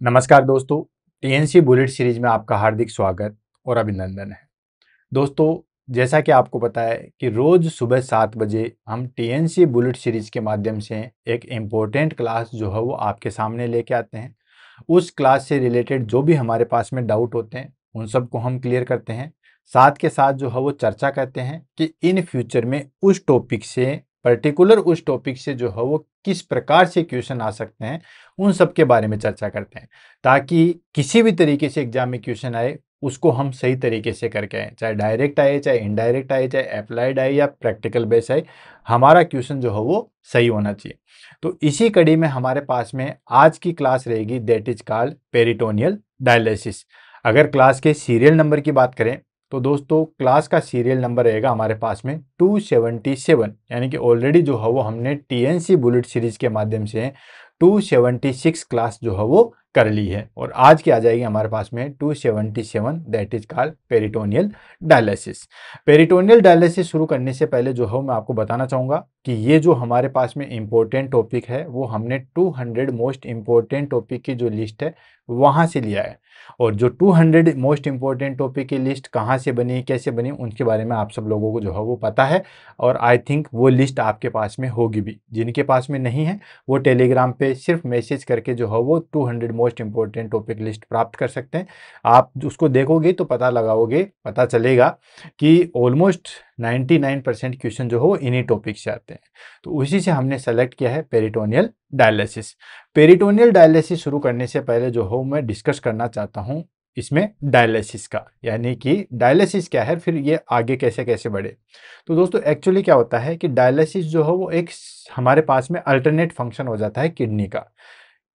नमस्कार दोस्तों, TNC bullet series में आपका हार्दिक स्वागत और अभिनंदन है। दोस्तों, जैसा कि आपको पता है कि रोज सुबह 7 बजे हम टीएनसी बुलेट सीरीज के माध्यम से एक इम्पोर्टेंट क्लास जो है वो आपके सामने लेके आते हैं। उस क्लास से रिलेटेड जो भी हमारे पास में डाउट होते हैं उन सबको हम क्लियर करते हैं। साथ के साथ जो है वो चर्चा करते हैं कि इन फ्यूचर में उस टॉपिक से पर्टिकुलर उस टॉपिक से जो है वो किस प्रकार से क्वेश्चन आ सकते हैं, उन सब के बारे में चर्चा करते हैं, ताकि किसी भी तरीके से एग्जाम में क्वेश्चन आए उसको हम सही तरीके से करके आए, चाहे डायरेक्ट आए, चाहे इनडायरेक्ट आए, चाहे अप्लाइड आए या प्रैक्टिकल बेस आए, हमारा क्वेश्चन जो है वो सही होना चाहिए। तो इसी कड़ी में हमारे पास में आज की क्लास रहेगी, that is called peritoneal dialysis. अगर क्लास के सीरियल नंबर की बात करें तो दोस्तों क्लास का सीरियल नंबर रहेगा हमारे पास में 277, यानी कि ऑलरेडी जो है वो हमने टीएनसी बुलेट सीरीज के माध्यम से 276 क्लास जो है वो कर ली है, और आज की आ जाएगी हमारे पास में 277, that is called peritoneal dialysis. Peritoneal dialysis शुरू करने से पहले जो है मैं आपको बताना चाहूँगा कि ये जो हमारे पास में इम्पोर्टेंट टॉपिक है वो हमने 200 मोस्ट इम्पोर्टेंट टॉपिक की जो लिस्ट है वहाँ से लिया है, और जो 200 मोस्ट इम्पोर्टेंट टॉपिक की लिस्ट कहाँ से बनी, कैसे बनी, उनके बारे में आप सब लोगों को जो है वो पता है, और आई थिंक वो लिस्ट आपके पास में होगी भी। जिनके पास में नहीं है वो टेलीग्राम पे सिर्फ मैसेज करके जो है वो 200 मोस्ट इम्पोर्टेंट टॉपिक लिस्ट प्राप्त कर सकते हैं। आप उसको देखोगे तो पता चलेगा कि ऑलमोस्ट 99% क्वेश्चन जो हो इन्हीं टॉपिक से आते हैं। तो उसी से हमने सेलेक्ट किया है पेरिटोनियल डायलिसिस। पेरिटोनियल डायलिसिस शुरू करने से पहले जो हो मैं डिस्कस करना चाहता हूं इसमें डायलिसिस का, यानी कि डायलिसिस क्या है, फिर ये आगे कैसे कैसे बढ़े। तो दोस्तों एक्चुअली क्या होता है कि डायलिसिस जो है वो एक हमारे पास में अल्टरनेट फंक्शन हो जाता है किडनी का।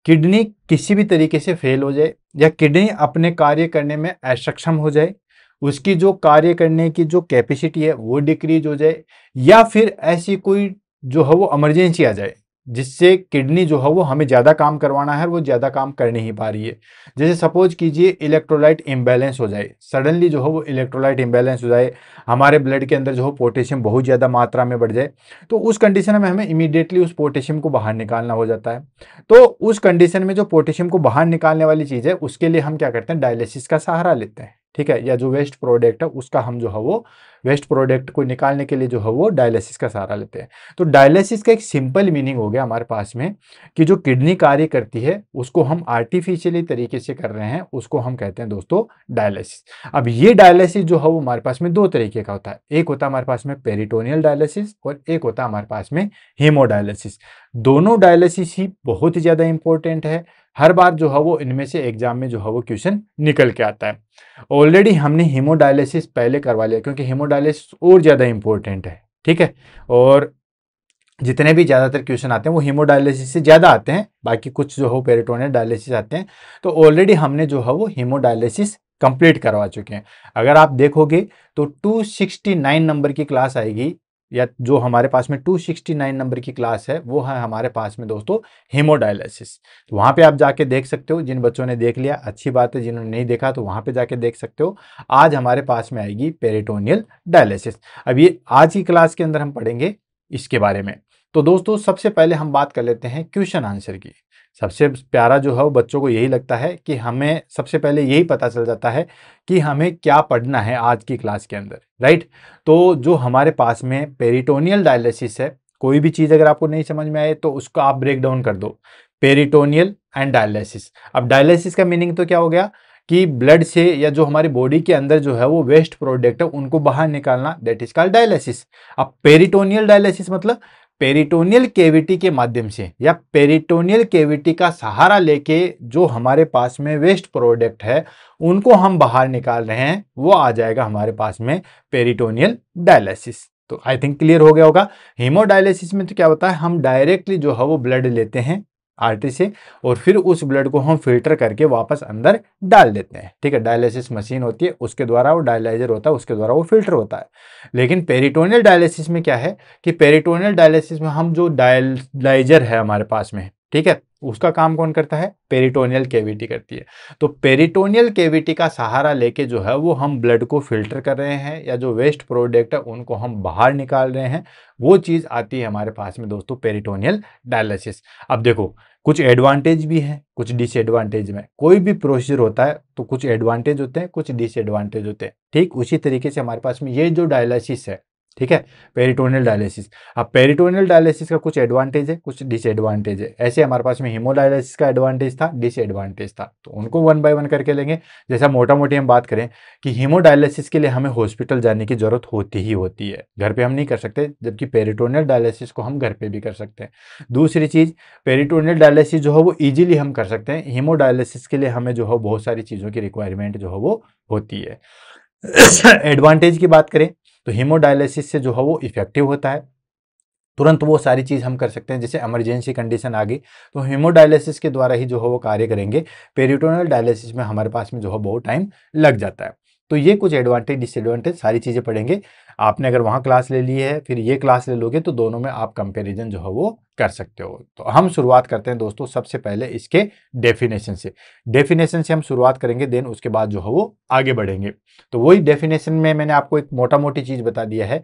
किडनी किसी भी तरीके से फेल हो जाए या किडनी अपने कार्य करने में असक्षम हो जाए, उसकी जो कार्य करने की जो कैपेसिटी है वो डिक्रीज हो जाए, या फिर ऐसी कोई जो है वो इमरजेंसी आ जाए जिससे किडनी जो है वो हमें ज़्यादा काम करवाना है, वो ज़्यादा काम कर नहीं पा रही है। जैसे सपोज कीजिए इलेक्ट्रोलाइट इम्बैलेंस हो जाए, सडनली जो है वो इलेक्ट्रोलाइट इम्बैलेंस हो जाए, हमारे ब्लड के अंदर जो है पोटेशियम बहुत ज़्यादा मात्रा में बढ़ जाए, तो उस कंडीशन में हमें इमीडिएटली उस पोटेशियम को बाहर निकालना हो जाता है। तो उस कंडीशन में जो पोटेशियम को बाहर निकालने वाली चीज़ है उसके लिए हम क्या करते हैं, डायलिसिस का सहारा लेते हैं, ठीक है, या जो वेस्ट प्रोडक्ट है उसका हम जो है वो वेस्ट प्रोडक्ट को निकालने के लिए जो है वो डायलिसिस का सहारा लेते हैं। तो डायलिसिस का एक सिंपल मीनिंग हो गया हमारे पास में कि जो किडनी कार्य करती है उसको हम आर्टिफिशियली तरीके से कर रहे हैं, उसको हम कहते हैं दोस्तों डायलिसिस। अब ये डायलिसिस जो है वो हमारे पास में दो तरीके का होता है, एक होता है हमारे पास में पेरिटोनियल डायलिसिस और एक होता है हमारे पास में हीमोडायलिसिस। दोनों डायलिसिस ही बहुत ही ज्यादा इंपॉर्टेंट है, हर बार जो है वो इनमें से एग्जाम में जो है वो क्वेश्चन निकल के आता है। ऑलरेडी हमने हीमोडायलिसिस पहले करवा लिया क्योंकि हीमोडायलिसिस और ज़्यादा इंपॉर्टेंट है, ठीक है, और जितने भी ज़्यादातर क्वेश्चन आते हैं वो हीमोडायलिसिस से ज़्यादा आते हैं, बाकी कुछ जो हो पेरिटोनियल डायलिसिस आते हैं। तो ऑलरेडी हमने जो है वो हीमोडायलिसिस कंप्लीट करवा चुके हैं। अगर आप देखोगे तो 269 नंबर की क्लास आएगी, या जो हमारे पास में 269 नंबर की क्लास है वो है हमारे पास में दोस्तों हीमोडायलिसिस। तो वहाँ पे आप जाके देख सकते हो, जिन बच्चों ने देख लिया अच्छी बात है, जिन्होंने नहीं देखा तो वहाँ पे जाके देख सकते हो। आज हमारे पास में आएगी पेरिटोनियल डायलिसिस। अब ये आज की क्लास के अंदर हम पढ़ेंगे इसके बारे में। तो दोस्तों सबसे पहले हम बात कर लेते हैं क्वेश्चन आंसर की। सबसे प्यारा जो है वो बच्चों को यही लगता है कि हमें सबसे पहले यही पता चल जाता है कि हमें क्या पढ़ना है आज की क्लास के अंदर, राइट। तो जो हमारे पास में पेरिटोनियल डायलिसिस है, कोई भी चीज़ अगर आपको नहीं समझ में आए तो उसको आप ब्रेक डाउन कर दो, पेरिटोनियल एंड डायलिसिस। अब डायलिसिस का मीनिंग तो क्या हो गया कि ब्लड से या जो हमारी बॉडी के अंदर जो है वो वेस्ट प्रोडक्ट है उनको बाहर निकालना, दैट इज कॉल्ड डायलिसिस। अब पेरिटोनियल डायलिसिस मतलब पेरिटोनियल कैविटी के माध्यम से या पेरिटोनियल कैविटी का सहारा लेके जो हमारे पास में वेस्ट प्रोडक्ट है उनको हम बाहर निकाल रहे हैं, वो आ जाएगा हमारे पास में पेरिटोनियल डायलिसिस। तो आई थिंक क्लियर हो गया होगा। हीमोडायलिसिस में तो क्या होता है, हम डायरेक्टली जो है वो ब्लड लेते हैं आर्टरी से और फिर उस ब्लड को हम फिल्टर करके वापस अंदर डाल देते हैं, ठीक है। डायलिसिस मशीन होती है, उसके द्वारा वो डायलाइजर होता है, उसके द्वारा वो फिल्टर होता है। लेकिन पेरिटोनियल डायलिसिस में क्या है कि पेरिटोनियल डायलिसिस में हम जो डायलाइजर है हमारे पास में, ठीक है, उसका काम कौन करता है, पेरिटोनियल कैविटी करती है। तो पेरिटोनियल कैविटी का सहारा लेके जो है वो हम ब्लड को फिल्टर कर रहे हैं या जो वेस्ट प्रोडक्ट है उनको हम बाहर निकाल रहे हैं, वो चीज़ आती है हमारे पास में दोस्तों पेरिटोनियल डायलिसिस। अब देखो कुछ एडवांटेज भी हैं, कुछ डिसएडवांटेज में। कोई भी प्रोसीजर होता है तो कुछ एडवांटेज होते हैं, कुछ डिसएडवांटेज होते हैं। ठीक उसी तरीके से हमारे पास में ये जो डायलिसिस है, ठीक है, पेरिटोनियल डायलिसिस। अब पेरिटोनियल डायलिसिस का कुछ एडवांटेज है, कुछ डिसएडवांटेज है। ऐसे हमारे पास में हीमोडायलिसिस का एडवांटेज था, डिसएडवांटेज था, तो उनको वन बाय वन करके लेंगे। जैसा मोटा मोटी हम बात करें कि हीमोडायलिसिस के लिए हमें हॉस्पिटल जाने की जरूरत होती ही होती है, घर पे हम नहीं कर सकते, जबकि पेरिटोनियल डायलिसिस को हम घर पे भी कर सकते हैं। दूसरी चीज, पेरिटोनियल डायलिसिस जो है वो इजीली हम कर सकते हैं, हीमोडायलिसिस के लिए हमें जो है बहुत सारी चीज़ों की रिक्वायरमेंट जो है वो होती है। एडवांटेज की बात करें तो हीमोडायलिसिस से जो है वो इफेक्टिव होता है, तुरंत वो सारी चीज़ हम कर सकते हैं। जैसे इमरजेंसी कंडीशन आ गई तो हीमोडायलिसिस के द्वारा ही जो है वो कार्य करेंगे। पेरिटोनियल डायलिसिस में हमारे पास में जो है बहुत टाइम लग जाता है। तो ये कुछ एडवांटेज डिसएडवांटेज सारी चीज़ें पढ़ेंगे। आपने अगर वहाँ क्लास ले ली है फिर ये क्लास ले लोगे तो दोनों में आप कंपैरिजन जो है वो कर सकते हो। तो हम शुरुआत करते हैं दोस्तों सबसे पहले इसके डेफिनेशन से। डेफिनेशन से हम शुरुआत करेंगे, देन उसके बाद जो है वो आगे बढ़ेंगे। तो वही डेफिनेशन में मैंने आपको एक मोटा मोटी चीज़ बता दिया है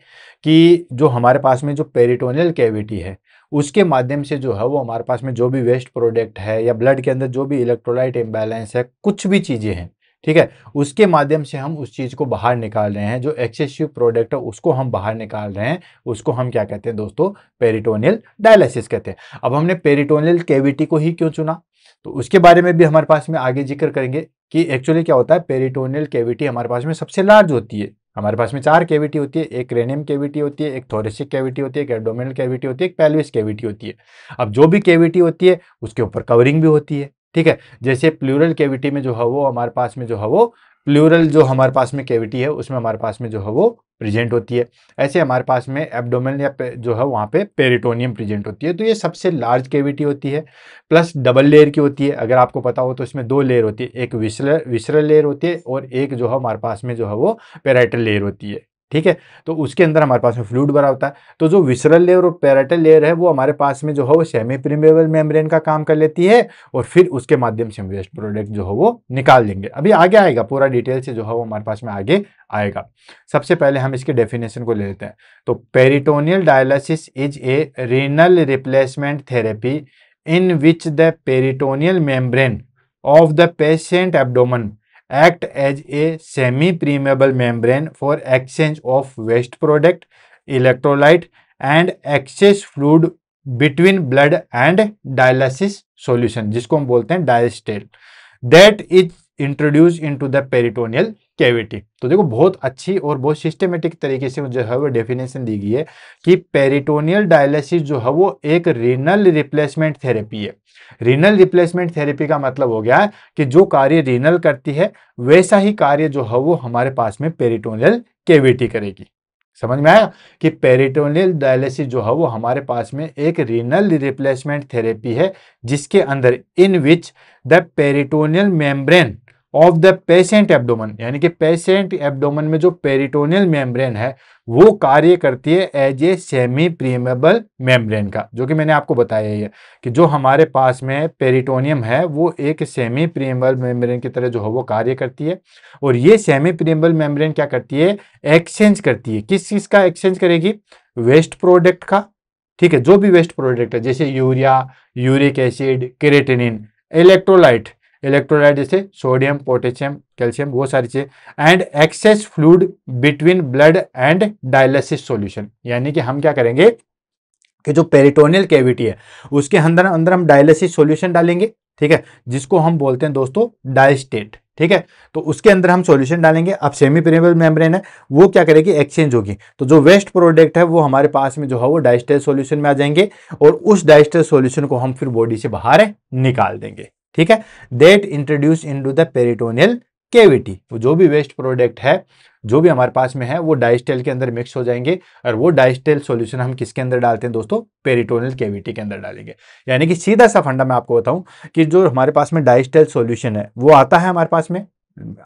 कि जो हमारे पास में जो पेरिटोनियल कैविटी है उसके माध्यम से जो है वो हमारे पास में जो भी वेस्ट प्रोडक्ट है या ब्लड के अंदर जो भी इलेक्ट्रोलाइट इम्बैलेंस है, कुछ भी चीज़ें हैं, ठीक है, उसके माध्यम से हम उस चीज़ को बाहर निकाल रहे हैं। जो एक्सेसिव प्रोडक्ट है उसको हम बाहर निकाल रहे हैं, उसको हम क्या कहते हैं दोस्तों, पेरिटोनियल डायलिसिस कहते हैं। अब हमने पेरिटोनियल कैविटी को ही क्यों चुना, तो उसके बारे में भी हमारे पास में आगे जिक्र करेंगे कि एक्चुअली क्या होता है। पेरिटोनियल कैविटी हमारे पास में सबसे लार्ज होती है। हमारे पास में 4 कैविटी होती है, एक क्रेनियम कैविटी होती है, एक थोरेसिक कैविटी होती है, एक एब्डोमिनल कैविटी होती है, एक पेल्विस कैविटी होती है। अब जो भी कैविटी होती है उसके ऊपर कवरिंग भी होती है, ठीक है। जैसे प्लूरल कैविटी में जो है वो हमारे पास में जो है वो प्लूरल जो हमारे पास में कैविटी है उसमें हमारे पास में जो है वो प्रेजेंट होती है। ऐसे हमारे पास में एब्डोमेन या जो है वहाँ पे पेरिटोनियम प्रेजेंट होती है। तो ये सबसे लार्ज कैविटी होती है, प्लस डबल लेयर की होती है। अगर आपको पता हो तो इसमें 2 लेयर होती है, एक विसरल लेयर होती है और एक जो है हमारे पास में जो है वो पेराइटल लेयर होती है, ठीक है। तो उसके अंदर हमारे पास में फ्लूइड भरा होता है। तो जो विसरल लेयर और पेराइटल लेयर है वो हमारे पास में जो है वो सेमी परमेबल मेम्ब्रेन का काम कर लेती है और फिर उसके माध्यम से हम वेस्ट प्रोडक्ट जो है वो निकाल देंगे। अभी आगे आएगा पूरा डिटेल से जो है वो हमारे पास में आगे आएगा। सबसे पहले हम इसके डेफिनेशन को ले लेते हैं। तो peritoneal dialysis is a renal replacement therapy in which the peritoneal membrane of the patient abdomen act as a semi-permeable membrane for exchange of waste product, electrolyte and excess fluid between blood and dialysis solution, जिसको हम बोलते हैं डायस्टेल, that is introduced into the peritoneal cavity। तो देखो बहुत अच्छी और बहुत सिस्टमेटिक तरीके से जो है वो डेफिनेशन दी गई है कि पेरिटोनियल डायलिसिस जो है वो एक रीनल रिप्लेसमेंट थेरेपी है। रीनल रिप्लेसमेंट थेरेपी का मतलब हो गया कि जो कार्य रीनल करती है वैसा ही कार्य जो है वो हमारे पास में पेरिटोनियल कैविटी करेगी। समझ में आया कि पेरिटोनियल डायलिसिस जो है वो हमारे पास में एक रीनल रिप्लेसमेंट थेरेपी है जिसके अंदर in which the peritoneal membrane of the patient abdomen, यानी कि पेशेंट एब्डोमेन में जो पेरिटोनियल मेम्ब्रेन है वो कार्य करती है as a semipermeable membrane का, जो कि मैंने आपको बताया ही है कि जो हमारे पास में पेरिटोनियम है वो एक सेमी परमेबल मेम्ब्रेन की तरह जो है वो कार्य करती है। और ये सेमी परमेबल मेम्ब्रेन क्या करती है, एक्सचेंज करती है। किस चीज का एक्सचेंज करेगी, वेस्ट प्रोडक्ट का, ठीक है, जो भी वेस्ट प्रोडक्ट है जैसे urea, uric acid, creatinine, electrolyte जैसे सोडियम, पोटेशियम, कैल्शियम, वो सारी चीजें, and access fluid between blood and dialysis solution. यानी कि हम क्या करेंगे कि जो पेरिटोनियल कैविटी है उसके अंदर हम डायलिसिस सॉल्यूशन डालेंगे, ठीक है, जिसको हम बोलते हैं दोस्तों डायस्टेट, ठीक है। तो उसके अंदर हम सॉल्यूशन डालेंगे। अब सेमी परमेबल मेम्ब्रेन है वो क्या करेगी, एक्सचेंज होगी। तो जो वेस्ट प्रोडक्ट है वो हमारे पास में जो है वो डायस्टेल सॉल्यूशन में आ जाएंगे और उस डायस्टेल सॉल्यूशन को हम फिर बॉडी से बाहर निकाल देंगे, ठीक है। That introduce into the peritoneal cavity. जो भी वेस्ट प्रोडक्ट है जो भी हमारे पास में है वो डायस्टेल के अंदर मिक्स हो जाएंगे और वो डायस्टेल सॉल्यूशन हम किसके अंदर डालते हैं दोस्तों, पेरिटोनियल कैविटी के अंदर डालेंगे। यानी कि सीधा सा फंडा मैं आपको बताऊं कि जो हमारे पास में डायस्टेल सॉल्यूशन है वो आता है हमारे पास में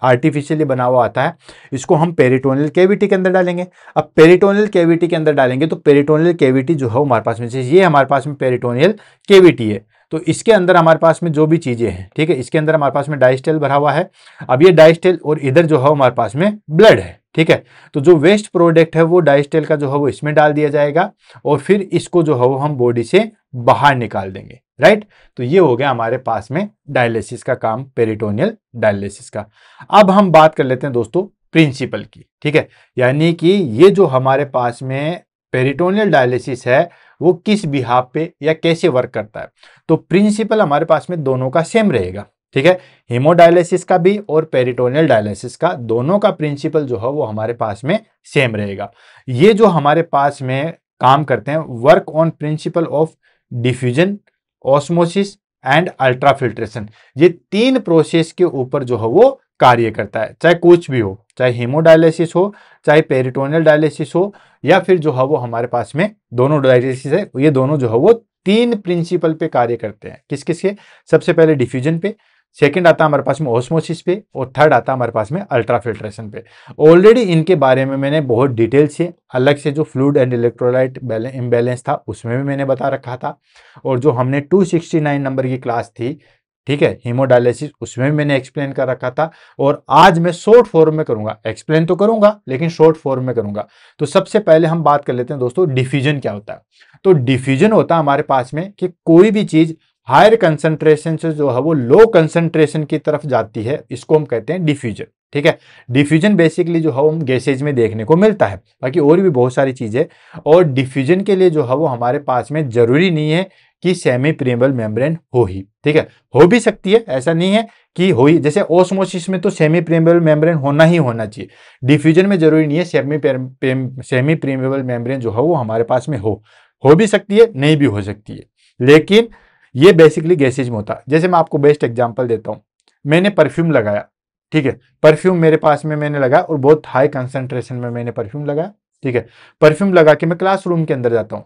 आर्टिफिशियली बना हुआ आता है, इसको हम पेरिटोनियल कैविटी के अंदर डालेंगे। अब पेरिटोनियल कैविटी के अंदर डालेंगे तो पेरिटोनियल कैविटी जो है हमारे पास में, ये हमारे पास में पेरिटोनियल कैविटी है, तो इसके अंदर हमारे पास में जो भी चीजें हैं, ठीक है, इसके अंदर हमारे पास में डायस्टेल भरा हुआ है। अब ये डायस्टेल और इधर जो है हमारे पास में ब्लड है, ठीक है। तो जो वेस्ट प्रोडक्ट है वो डायस्टेल का जो है वो इसमें डाल दिया जाएगा और फिर इसको जो है वो हम बॉडी से बाहर निकाल देंगे। राइट। तो ये हो गया हमारे पास में डायलिसिस का काम, पेरिटोनियल डायलिसिस का। अब हम बात कर लेते हैं दोस्तों प्रिंसिपल की, ठीक है। यानी कि ये जो हमारे पास में पेरिटोनियल डायलिसिस है वो किस बिहाफ पे या कैसे वर्क करता है। तो प्रिंसिपल हमारे पास में दोनों का सेम रहेगा, ठीक है। हीमोडायलिसिस का भी और पेरिटोनियल डायलिसिस का, दोनों का प्रिंसिपल जो है वो हमारे पास में सेम रहेगा। ये जो हमारे पास में काम करते हैं, work on principle of diffusion, osmosis and ultrafiltration, ये तीन प्रोसेस के ऊपर जो है वो कार्य करता है। चाहे कुछ भी हो, चाहे हीमोडायलिसिस हो, चाहे पेरिटोनियल डायलिसिस हो, या फिर जो है वो हमारे पास में दोनों डायलिसिस है, ये दोनों जो है वो तीन प्रिंसिपल पे कार्य करते हैं। किस किस के? सबसे पहले डिफ्यूजन पे, सेकंड आता है हमारे पास में ऑस्मोसिस पे, और थर्ड आता है हमारे पास में अल्ट्राफिल्ट्रेशन पे। ऑलरेडी इनके बारे में मैंने बहुत डिटेल से अलग से जो फ्लूइड एंड इलेक्ट्रोलाइट इम्बैलेंस था उसमें भी मैंने बता रखा था, और जो हमने 269 नंबर की क्लास थी, ठीक है, हीमोडायलिसिस, उसमें भी मैंने एक्सप्लेन कर रखा था। और आज मैं शॉर्ट फॉर्म में करूंगा, एक्सप्लेन तो करूंगा लेकिन शॉर्ट फॉर्म में करूंगा। तो सबसे पहले हम बात कर लेते हैं दोस्तों डिफ्यूजन क्या होता है। तो डिफ्यूजन होता है हमारे पास में कि कोई भी चीज हायर कंसंट्रेशन से जो है वो लो कंसंट्रेशन की तरफ जाती है, इसको हम कहते हैं डिफ्यूजन, ठीक है। डिफ्यूजन बेसिकली जो है हम गैसेज में देखने को मिलता है, बाकी और भी बहुत सारी चीजें। और डिफ्यूजन के लिए जो है वो हमारे पास में जरूरी नहीं है कि सेमी परमेबल मेम्ब्रेन हो ही, ठीक है, हो भी सकती है, ऐसा नहीं है कि हो ही। जैसे ऑस्मोसिस में तो सेमी परमेबल मेम्ब्रेन होना ही होना चाहिए, डिफ्यूजन में जरूरी नहीं है सेमी परमेबल मेम्ब्रेन जो है वो हमारे पास में हो भी सकती है, नहीं भी हो सकती है, लेकिन ये बेसिकली गैसेज में होता है। जैसे मैं आपको बेस्ट एग्जांपल देता हूं, मैंने परफ्यूम लगाया, ठीक है, परफ्यूम मेरे पास में मैंने लगाया और बहुत हाई कंसंट्रेशन में मैंने परफ्यूम लगाया, ठीक है। परफ्यूम लगा के मैं क्लासरूम के अंदर जाता हूं,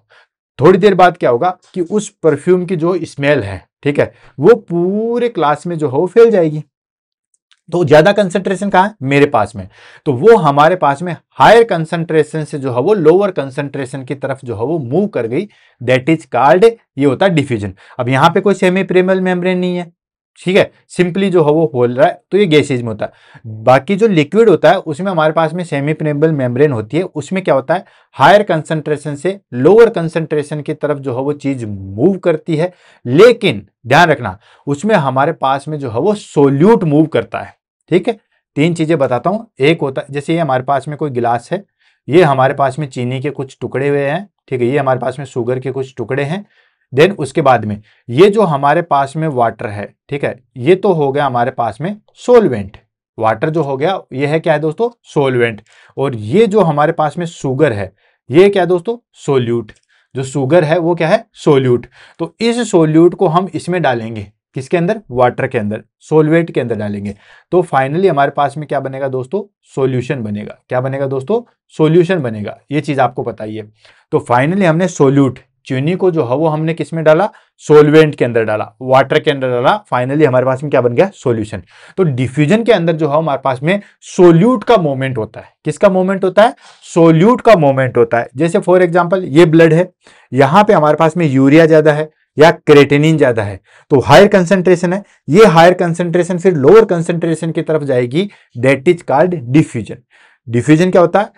थोड़ी देर बाद क्या होगा कि उस परफ्यूम की जो स्मेल है, ठीक है, वो पूरे क्लास में जो है वो फैल जाएगी। तो ज्यादा कंसंट्रेशन कहाँ है? मेरे पास में। तो वो हमारे पास में हायर कंसंट्रेशन से जो है वो लोअर कंसंट्रेशन की तरफ जो है वो मूव कर गई, दैट इज कॉल्ड, ये होता है डिफ्यूजन। अब यहां पे कोई सेमी परमेबल मेम्ब्रेन नहीं है, ठीक है, सिंपली जो है वो बोल रहा है, तो ये गैसेज में होता है। बाकी जो लिक्विड होता है उसमें हमारे पास में सेमी परमेबल मेम्ब्रेन होती है, उसमें क्या होता है, हायर कंसंट्रेशन से लोअर कंसंट्रेशन की तरफ जो है वो चीज मूव करती है, लेकिन ध्यान रखना उसमें हमारे पास में जो है वो सोल्यूट मूव करता है, ठीक है। तीन चीजें बताता हूं, एक होता है जैसे ये हमारे पास में कोई गिलास है, ये हमारे पास में चीनी के कुछ टुकड़े हुए हैं, ठीक है, ये हमारे पास में शुगर के कुछ टुकड़े हैं। देन उसके बाद में ये जो हमारे पास में वाटर है, ठीक है, ये तो हो गया हमारे पास में सोलवेंट, वाटर जो हो गया ये है क्या है दोस्तों, सोलवेंट। और ये जो हमारे पास में शुगर है, ये क्या है दोस्तों, सोल्यूट। जो शुगर है वो क्या है, सोल्यूट। तो इस सोल्यूट को हम इसमें डालेंगे, किसके अंदर, वाटर के अंदर, सोलवेट के अंदर डालेंगे, तो फाइनली हमारे पास में क्या बनेगा दोस्तों, सॉल्यूशन बनेगा। क्या बनेगा दोस्तों, सॉल्यूशन बनेगा। ये चीज आपको पता ही है। तो फाइनली हमने सोल्यूट, चीनी को जो है वो हमने किस में डाला, सोलवेंट के अंदर डाला, वाटर के अंदर डाला, फाइनली हमारे पास में क्या बन गया, सॉल्यूशन। तो डिफ्यूजन के अंदर जो है हमारे पास में सोल्यूट का मोमेंट होता है। किसका मोमेंट होता है, सोल्यूट का मोमेंट होता है। जैसे फॉर एग्जांपल ये ब्लड है, यहां पे हमारे पास में यूरिया ज्यादा है या क्रेटिनिन ज्यादा है, तो हायर कंसंट्रेशन है, ये हायर कंसंट्रेशन फिर लोअर कंसंट्रेशन की तरफ जाएगी, that is called diffusion. Diffusion क्या होता है,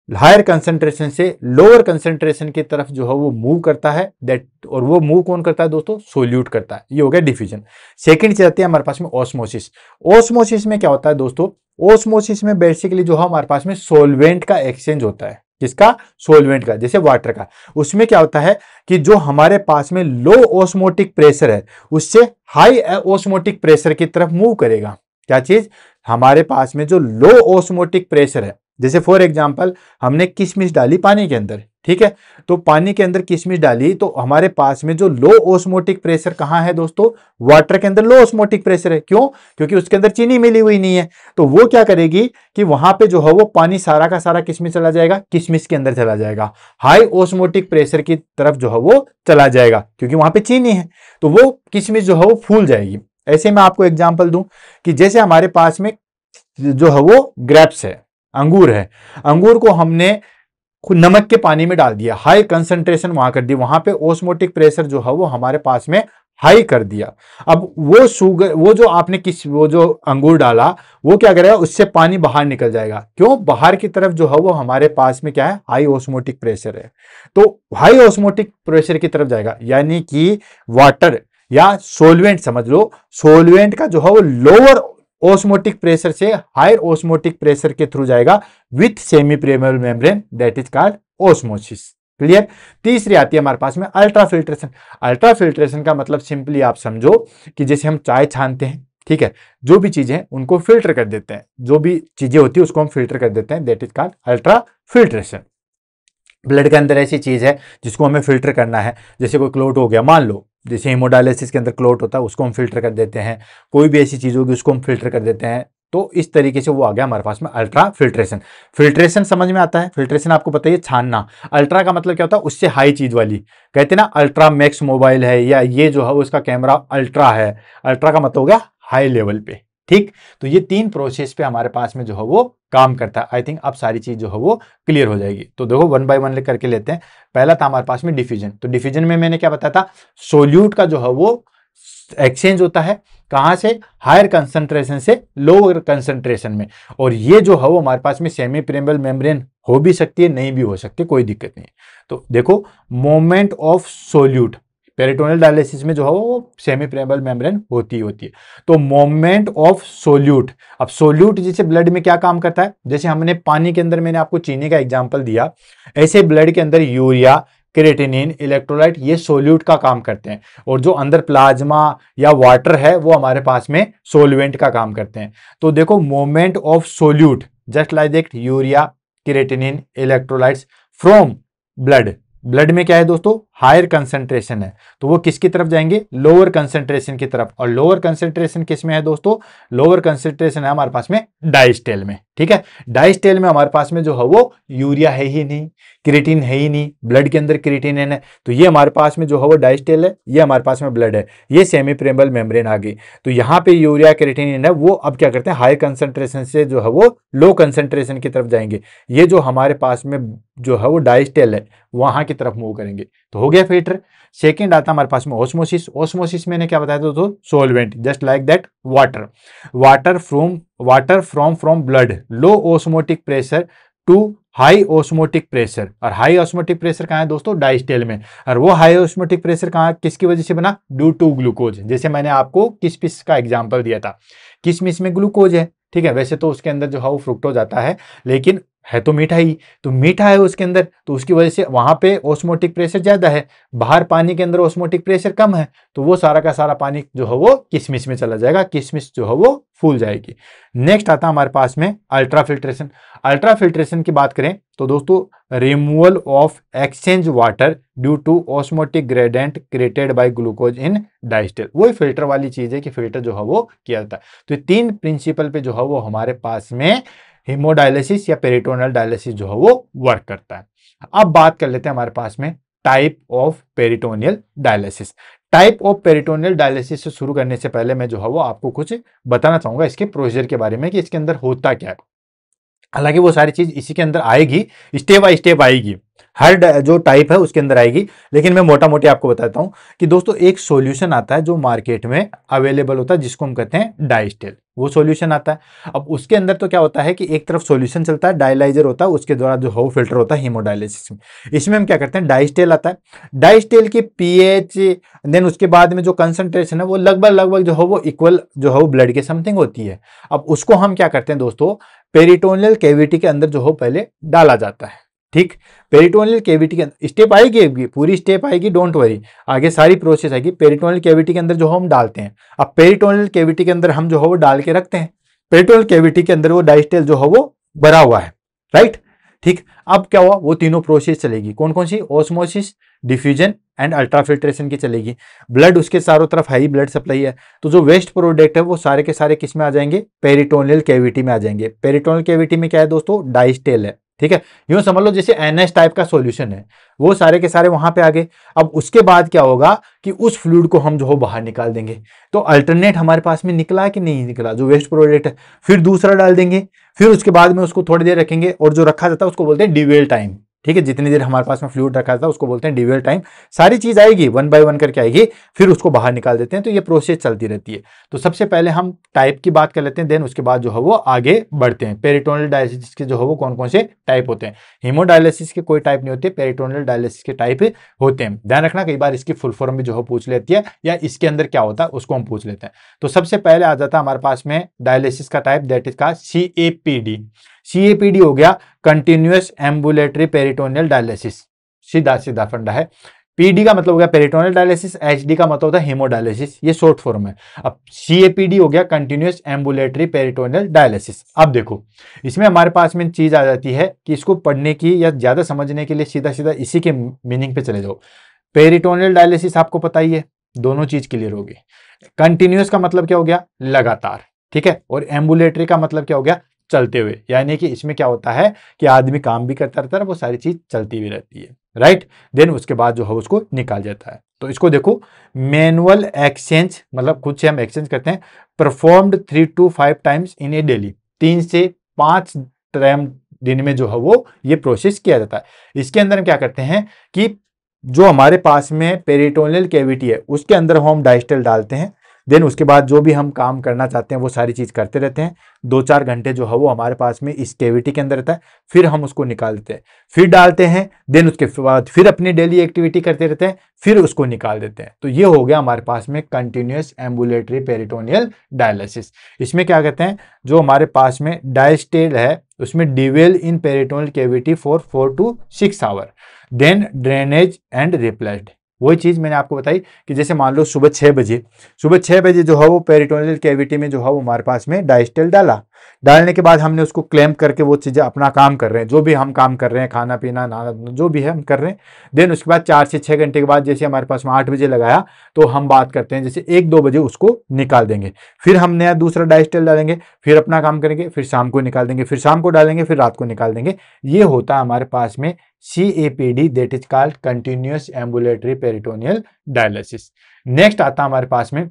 हायर कंसंट्रेशन से लोअर कंसंट्रेशन की तरफ जो है वो मूव करता है, दैट, और वो मूव कौन करता है दोस्तों, सोल्यूट करता है। ये हो गया डिफ्यूजन। सेकंड चीज आती है हमारे पास में ऑस्मोसिस। ऑस्मोसिस में क्या होता है दोस्तों, ऑस्मोसिस में बेसिकली जो है हमारे पास में सोलवेंट का एक्सचेंज होता है। किसका, सोलवेंट का, जैसे वाटर का। उसमें क्या होता है कि जो हमारे पास में लो ऑस्मोटिक प्रेशर है उससे हाई ऑस्मोटिक प्रेशर की तरफ मूव करेगा। क्या चीज, हमारे पास में जो लो ऑस्मोटिक प्रेशर है, जैसे फॉर एग्जांपल हमने किशमिश डाली पानी के अंदर, ठीक है, तो पानी के अंदर किशमिश डाली, तो हमारे पास में जो लो ऑस्मोटिक प्रेशर कहां है दोस्तों, वाटर के अंदर लो ऑस्मोटिक प्रेशर है। क्यों, क्योंकि उसके अंदर चीनी मिली हुई नहीं है। तो वो क्या करेगी कि वहां पे जो है वो पानी सारा का सारा किसमें चला जाएगा, किशमिश के अंदर चला जाएगा, हाई ऑस्मोटिक प्रेशर की तरफ जो है वो चला जाएगा, क्योंकि वहां पे चीनी है, तो वो किशमिश जो है वो फूल जाएगी। ऐसे मैं आपको एग्जाम्पल दूं कि जैसे हमारे पास में जो है वो ग्रेप्स है, अंगूर है, अंगूर को हमने नमक के पानी में डाल दिया, हाई कंसंट्रेशन वहां कर दी, वहां पे ऑस्मोटिक प्रेशर जो है वो हमारे पास में हाई कर दिया। अब वो शुगर, वो जो आपने वो जो अंगूर डाला वो क्या करेगा, उससे पानी बाहर निकल जाएगा। क्यों, बाहर की तरफ जो है वो हमारे पास में क्या है, हाई ऑस्मोटिक प्रेशर है, तो हाई ऑस्मोटिक प्रेशर की तरफ जाएगा। यानी कि वाटर या सोलवेंट समझ लो, सोलवेंट का जो है वो लोअर ऑस्मोटिक प्रेशर से हायर ऑस्मोटिक प्रेशर के थ्रू जाएगा with semi permeable membrane, that is called osmosis. Clear. तीसरी आती है हमारे पास में अल्ट्रा फिल्ट्रेशन। अल्ट्रा फिल्ट्रेशन का मतलब सिंपली आप समझो कि जैसे हम चाय छानते हैं, ठीक है, जो भी चीजें उनको फिल्टर कर देते हैं, जो भी चीजें होती है उसको हम फिल्टर कर देते हैं, that is called ultra filtration. Blood के अंदर ऐसी चीज है जिसको हमें फिल्टर करना है, जैसे कोई क्लोट हो गया, मान लो जैसे हेमोडायलिसिस के अंदर क्लोट होता है उसको हम फिल्टर कर देते हैं, कोई भी ऐसी चीज होगी उसको हम फिल्टर कर देते हैं। तो इस तरीके से वो आ गया हमारे पास में अल्ट्रा फिल्ट्रेशन। फिल्ट्रेशन समझ में आता है, फिल्ट्रेशन आपको पता है छानना। अल्ट्रा का मतलब क्या होता है, उससे हाई चीज वाली, कहते हैं ना अल्ट्रा मैक्स मोबाइल है, या ये जो है वो इसका कैमरा अल्ट्रा है, अल्ट्रा का मतलब हो गया हाई लेवल पे। ठीक, तो ये तीन प्रोसेस पे हमारे पास में जो है वो काम करता है। आई थिंक अब सारी चीज जो है वो क्लियर हो जाएगी। तो देखो वन बाय वन करके लेते हैं। पहला था हमारे पास में डिफ्यूजन। तो डिफ्यूजन में मैंने क्या बताया था, सोल्यूट का जो है वो एक्सचेंज होता है कहां से, हायर कंसंट्रेशन से लोअर कंसंट्रेशन में। और ये जो है वो हमारे पास में सेमी परमेबल मेम्ब्रेन हो भी सकती है, नहीं भी हो सकती, कोई दिक्कत नहीं। तो देखो moment of solute, peritoneal dialysis में जो है वो सेमी परमेबल मेम्ब्रेन होती है। तो मोमेंट ऑफ सोल्यूट, अब सोल्यूट जैसे ब्लड में क्या काम करता है, जैसे हमने पानी के अंदर मैंने आपको चीनी का एग्जांपल दिया, ऐसे ब्लड के अंदर यूरिया, क्रिएटिनिन, इलेक्ट्रोलाइट ये सोल्यूट का काम करते हैं। और जो अंदर प्लाज्मा या वाटर है वो हमारे पास में सोलवेंट का काम करते हैं। तो देखो moment of solute just like that urea, creatinine, electrolytes from blood, blood में क्या है दोस्तों, हायर कंसंट्रेशन है, तो वो किसकी तरफ जाएंगे, लोअर कंसंट्रेशन की तरफ। और लोअर कंसंट्रेशन किस में है दोस्तों, लोअर कंसंट्रेशन है हमारे पास में डाइस्टेल में। ठीक है, डाइस्टेल में हमारे पास में जो है वो यूरिया है ही नहीं, क्रिएटिन है ही नहीं, ब्लड के अंदर क्रिएटिन है, तो ये हमारे पास में जो है वो डाइस्टेल है, ये हमारे पास में ब्लड है, ये सेमी परमेबल मेम्ब्रेन आ गई। तो यहाँ पे यूरिया क्रिएटिन है वो अब क्या करते हैं, हाई कंसंट्रेशन से जो है वो लो कंसंट्रेशन की तरफ जाएंगे। ये जो हमारे पास में जो है वो डाइस्टेल है वहां की तरफ मूव करेंगे। तो हो गया फिल्टर। सेकेंड आता हमारे पास में ऑस्मोसिस। ऑस्मोसिस मैंने क्या बताया था दोस्तों, solvent just like that water, water from blood low osmotic pressure to high osmotic pressure. और हाई ऑस्मोटिक प्रेशर कहाँ है दोस्तों, डाइस्टेल में। और वो हाई ऑस्मोटिक प्रेशर कहाँ, किसकी वजह से बना, ड्यू टू ग्लूकोज। जैसे मैंने आपको किसमिस का एग्जांपल दिया था, किसमिस में ग्लूकोज है, ठीक है, वैसे तो उसके अंदर जो है वो फ्रुक्टोज आता है, लेकिन है तो मीठा ही, तो मीठा है उसके अंदर, तो उसकी वजह से वहां पे ऑस्मोटिक प्रेशर ज्यादा है, बाहर पानी के अंदर ऑस्मोटिक प्रेशर कम है, तो वो सारा का सारा पानी जो है वो किशमिश में चला जाएगा, किशमिश जो है वो फूल जाएगी। नेक्स्ट आता हमारे पास में अल्ट्रा फिल्ट्रेशन। अल्ट्रा फिल्ट्रेशन की बात करें तो दोस्तों removal of exchange water due to osmotic gradient created by glucose in dialysate. वही फिल्टर वाली चीज है कि फिल्टर जो है वो किया जाता है। तो तीन प्रिंसिपल पे जो है वो हमारे पास में हेमोडायलिसिस या पेरिटोनियल डायलिसिस जो है वो वर्क करता है। अब बात कर लेते हैं हमारे पास में type of peritoneal dialysis. Type of peritoneal dialysis से शुरू करने से पहले मैं जो है वो आपको कुछ बताना चाहूंगा इसके प्रोसीजर के बारे में कि इसके अंदर होता क्या है। हालांकि वो सारी चीज इसी के अंदर आएगी, स्टेप बाय स्टेप आएगी, हर जो टाइप है उसके अंदर आएगी, लेकिन मैं मोटा मोटी आपको बताता हूं कि दोस्तों एक सॉल्यूशन आता है जो मार्केट में अवेलेबल होता है जिसको हम कहते हैं डाइस्टेल, वो सॉल्यूशन आता है। अब उसके अंदर तो क्या होता है कि एक तरफ सॉल्यूशन चलता है, डायलाइजर होता है, उसके द्वारा जो हो फिल्टर होता है हेमोडायलिसिस में। इसमें हम क्या करते हैं, डाइस्टेल आता है, डाइस्टेल की पीएच देन उसके बाद में जो कंसंट्रेशन है वो लगभग जो है वो इक्वल जो है वो ब्लड के समथिंग होती है। अब उसको हम क्या करते हैं दोस्तों, पेरिटोनियल कैविटी के अंदर जो हो पहले डाला जाता है। ठीक, पेरिटोनियल कैविटी के अंदर स्टेप आएगी, पूरी स्टेप आएगी, डोंट वरी, आगे सारी प्रोसेस आएगी। पेरिटोनियल कैविटी के अंदर जो हम डालते हैं, अब पेरिटोनियल कैविटी के अंदर हम जो है वो डाल के रखते हैं, पेरिटोनियल कैविटी के अंदर वो डाइस्टेल जो है वो भरा हुआ है, राइट। ठीक, अब क्या हुआ, वो तीनों प्रोसेस चलेगी, कौन कौन सी, osmosis, diffusion and ultrafiltration की चलेगी। ब्लड उसके चारों तरफ है ही, ब्लड सप्लाई है, तो जो वेस्ट प्रोडक्ट है वो सारे के सारे किस में आ जाएंगे, पेरिटोनियल कैविटी में आ जाएंगे। पेरिटोनियल कैविटी में क्या है दोस्तों, डाइस्टेल है। ठीक है, यूं समझ लो जैसे NH टाइप का सॉल्यूशन है, वो सारे के सारे वहां पे आ गए। अब उसके बाद क्या होगा कि उस फ्लूइड को हम जो हो बाहर निकाल देंगे, तो अल्टरनेट हमारे पास में निकला कि नहीं निकला, जो वेस्ट प्रोडक्ट है, फिर दूसरा डाल देंगे, फिर उसके बाद में उसको थोड़ी देर रखेंगे, और जो रखा जाता है उसको बोलते हैं डिवेल टाइम। ठीक है, जितनी देर हमारे पास में फ्लूइड रखा था उसको बोलते हैं डिवेल टाइम। सारी चीज आएगी वन बाय वन करके आएगी, फिर उसको बाहर निकाल देते हैं। तो ये प्रोसेस चलती रहती है। तो सबसे पहले हम टाइप की बात कर लेते हैं, देन उसके बाद जो है वो आगे बढ़ते हैं। पेरिटोनियल डायलिसिस के जो है वो कौन कौन से टाइप होते हैं। हीमोडायलिसिस के कोई टाइप नहीं होते, पेरिटोनियल डायलिसिस के टाइप होते हैं। ध्यान रखना, कई बार इसकी फुल फॉर्म भी जो है पूछ लेती है, या इसके अंदर क्या होता है उसको हम पूछ लेते हैं। तो सबसे पहले आ जाता है हमारे पास में डायलिसिस का टाइप, दैट इज का CAPD। CAPD हो गया कंटिन्यूअस एम्बुलेटरी पेरिटोनियल डायलिसिस। सीधा सीधा फंडा है। पीडी का मतलब हो गया पेरिटोनियल डायलिसिस, एचडी का मतलब होता है हीमोडायलिसिस, ये शॉर्ट फॉर्म है। अब CAPD हो गया कंटिन्यूअस एम्बुलेटरी पेरिटोनियल डायलिसिस। अब देखो इसमें हमारे पास में चीज आ जाती है कि इसको पढ़ने की या ज्यादा समझने के लिए सीधा सीधा इसी के मीनिंग पे चले जाओ। पेरिटोनियल डायलिसिस आपको पता ही है, दोनों चीज क्लियर होगी। कंटिन्यूअस का मतलब क्या हो गया, लगातार, ठीक है। और एम्बुलेटरी का मतलब क्या हो गया, चलते हुए। यानी कि इसमें क्या होता है कि आदमी काम भी करता रहता है, वो सारी चीज चलती भी रहती है, राइट। देन उसके बाद जो है उसको निकाल जाता है। तो इसको देखो, मैनुअल एक्सचेंज मतलब खुद से हम एक्सचेंज करते हैं, performed 3 to 5 times in A daily. 3 से 5 टाइम दिन में जो है वो ये प्रोसेस किया जाता है। इसके अंदर हम क्या करते हैं कि जो हमारे पास में पेरिटोनियल कैविटी है उसके अंदर हम डाइस्टल डालते हैं। देन उसके बाद जो भी हम काम करना चाहते हैं वो सारी चीज करते रहते हैं। 2-4 घंटे जो है वो हमारे पास में इस कैविटी के अंदर रहता है, फिर हम उसको निकाल देते हैं, फिर डालते हैं। देन उसके बाद फिर अपनी डेली एक्टिविटी करते रहते हैं, फिर उसको निकाल देते हैं। तो ये हो गया हमारे पास में कंटिन्यूअस एम्बुलेटरी पेरिटोनियल डायलिसिस। इसमें क्या कहते हैं, जो हमारे पास में डायस्टेल है उसमें dwell in peritoneal cavity for 4 to 6 hour, then drainage and replaced. वही चीज मैंने आपको बताई कि जैसे मान लो सुबह 6 बजे जो है वो पेरिटोनियल कैविटी में जो है वो हमारे पास में डायस्टेल डालने के बाद हमने उसको क्लैंप करके वो चीजें अपना काम कर रहे हैं, जो भी हम काम कर रहे हैं, खाना पीना नहाना जो भी है हम कर रहे हैं। देन उसके बाद 4 से 6 घंटे के बाद जैसे हमारे पास में 8 बजे लगाया, तो हम बात करते हैं जैसे 1-2 बजे उसको निकाल देंगे, फिर हम नया दूसरा डायस्टेल डालेंगे, फिर अपना काम करेंगे, फिर शाम को निकाल देंगे, फिर शाम को डालेंगे, फिर रात को निकाल देंगे। ये होता है हमारे पास में CAPD, that is called continuous ambulatory peritoneal dialysis. Next आता है हमारे पास में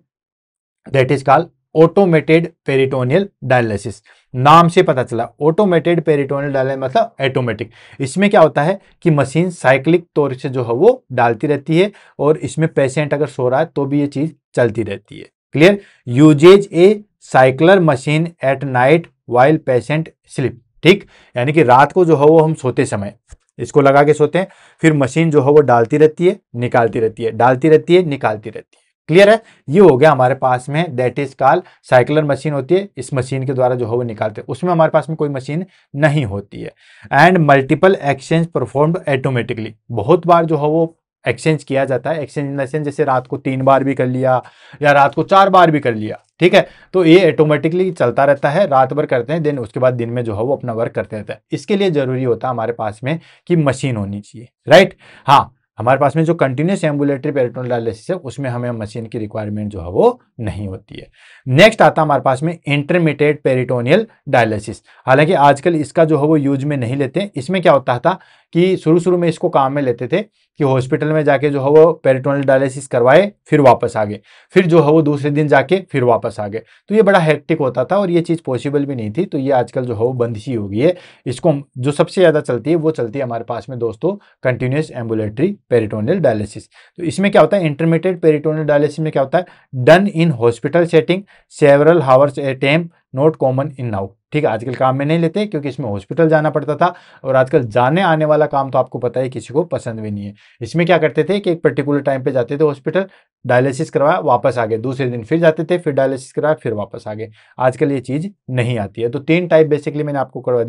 that is called automated peritoneal dialysis. नाम से पता चला, ऑटोमेटेड पेरिटोनियल डायलिसिस मतलब ऑटोमेटिक। इसमें क्या होता है कि मशीन साइक्लिक तौर से जो है वो डालती रहती है, और इसमें पेशेंट अगर सो रहा है तो भी ये चीज चलती रहती है। Clear. Usage A cycler machine at night while patient sleep. ठीक, यानी कि रात को जो है वो हम सोते समय इसको लगा के सोते हैं, फिर मशीन जो है वो डालती रहती है, निकालती रहती है, डालती रहती है, निकालती रहती है। क्लियर है। ये हो गया हमारे पास में that is called cycler machine होती है। इस मशीन के द्वारा जो है वो निकालते हैं, उसमें हमारे पास में कोई मशीन नहीं होती है। And multiple exchange performed automatically. बहुत बार जो है वो एक्सचेंज किया जाता है। एक्सचेंज इन द सेंस जैसे रात को 3 बार भी कर लिया या रात को 4 बार भी कर लिया, ठीक है। तो ये ऑटोमेटिकली चलता रहता है, रात भर करते हैं, देन उसके बाद दिन में जो है वो अपना वर्क करते रहता है। इसके लिए जरूरी होता है हमारे पास में कि मशीन होनी चाहिए, राइट। हाँ, हमारे पास में जो कंटिन्यूअस एम्बुलेटरी पेरिटोनियल डायलिसिस है उसमें हमें मशीन की रिक्वायरमेंट जो है वो नहीं होती है। नेक्स्ट आता है हमारे पास में इंटरमीडिएट पेरिटोनियल डायलिसिस। हालांकि आजकल इसका जो है वो यूज में नहीं लेते। इसमें क्या होता था कि शुरू में इसको काम में लेते थे कि हॉस्पिटल में जाके जो है वो पेरिटोनियल डायलिसिस करवाए, फिर वापस आ गए, फिर जो है वो दूसरे दिन जाके फिर वापस आ गए। तो ये बड़ा हेक्टिक होता था और ये चीज़ पॉसिबल भी नहीं थी। तो ये आजकल जो है वो बंद ही हो गई है। इसको जो सबसे ज़्यादा चलती है वो चलती है हमारे पास में दोस्तों कंटिन्यूअस एम्बुलेटरी पेरिटोनियल डायलिसिस। तो इसमें क्या होता है, इंटरमीडिएट पेरिटोनियल डायलिसिस में क्या होता है, done in hospital setting several hours A time, not common in now. ठीक है, आजकल काम में नहीं लेते क्योंकि इसमें हॉस्पिटल जाना पड़ता था, और आजकल जाने आने वाला काम तो आपको पता है किसी को पसंद भी नहीं है। इसमें क्या करते थे कि एक पर्टिकुलर टाइम पे जाते थे हॉस्पिटल, डायलिसिस करवाया, वापस आ गए, दूसरे दिन फिर जाते थे, फिर डायलिसिस करवाया, फिर वापस आ गए। आजकल ये चीज नहीं आती है। तो 3 टाइप बेसिकली मैंने आपको करवा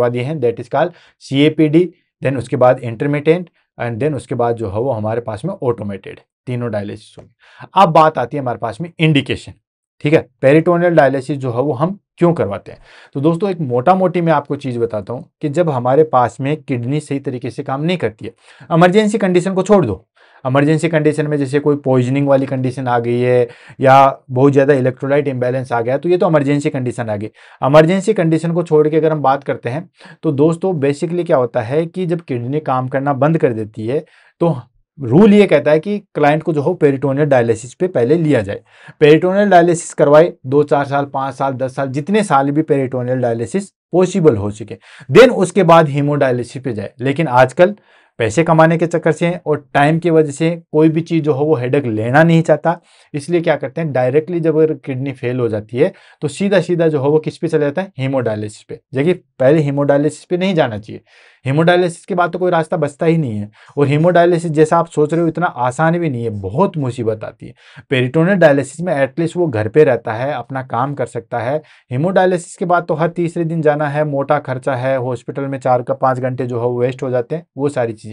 दिए हैं, that is called CAPD, then उसके बाद इंटरमीडिएट, एंड देन उसके बाद जो है वो हमारे पास में ऑटोमेटेड। तीनों डायलिसिस होंगे। अब बात आती है हमारे पास में इंडिकेशन। ठीक है, पेरिटोनियल डायलिसिस जो है वो हम क्यों करवाते हैं। तो दोस्तों एक मोटा मोटी मैं आपको चीज बताता हूं कि जब हमारे पास में किडनी सही तरीके से काम नहीं करती है, इमरजेंसी कंडीशन को छोड़ दो, इमरजेंसी कंडीशन में जैसे कोई पॉइजनिंग वाली कंडीशन आ गई है या बहुत ज़्यादा इलेक्ट्रोलाइट इम्बैलेंस आ गया, तो ये तो इमरजेंसी कंडीशन आ गई। इमरजेंसी कंडीशन को छोड़ के अगर हम बात करते हैं तो दोस्तों बेसिकली क्या होता है कि जब किडनी काम करना बंद कर देती है तो रूल ये कहता है कि क्लाइंट को जो हो पेरिटोनियल डायलिसिस पे पहले लिया जाए। पेरिटोनियल डायलिसिस करवाए 2-4 साल, 5 साल, 10 साल, जितने साल भी पेरिटोनियल डायलिसिस पॉसिबल हो सके, देन उसके बाद हीमोडायलिसिस पे जाए। लेकिन आजकल पैसे कमाने के चक्कर से और टाइम की वजह से कोई भी चीज़ जो हो वो हेडेक लेना नहीं चाहता, इसलिए क्या करते हैं, डायरेक्टली जब अगर किडनी फेल हो जाती है तो सीधा सीधा जो हो वो किस पे चला जाता है, हीमोडायलिसिस पे। जबकि पहले हीमोडायलिसिस पे नहीं जाना चाहिए, हीमोडायलिसिस के बाद तो कोई रास्ता बचता ही नहीं है। और हीमोडायलिसिस जैसा आप सोच रहे हो इतना आसान भी नहीं है, बहुत मुसीबत आती है। पेरिटोनियल डायलिसिस में एटलीस्ट वो घर पे रहता है, अपना काम कर सकता है। हीमोडायलिसिस के बाद तो हर तीसरे दिन जाना है, मोटा खर्चा है, हॉस्पिटल में 4 का 5 घंटे जो है वो वेस्ट हो जाते हैं, वो सारी चीज़ें।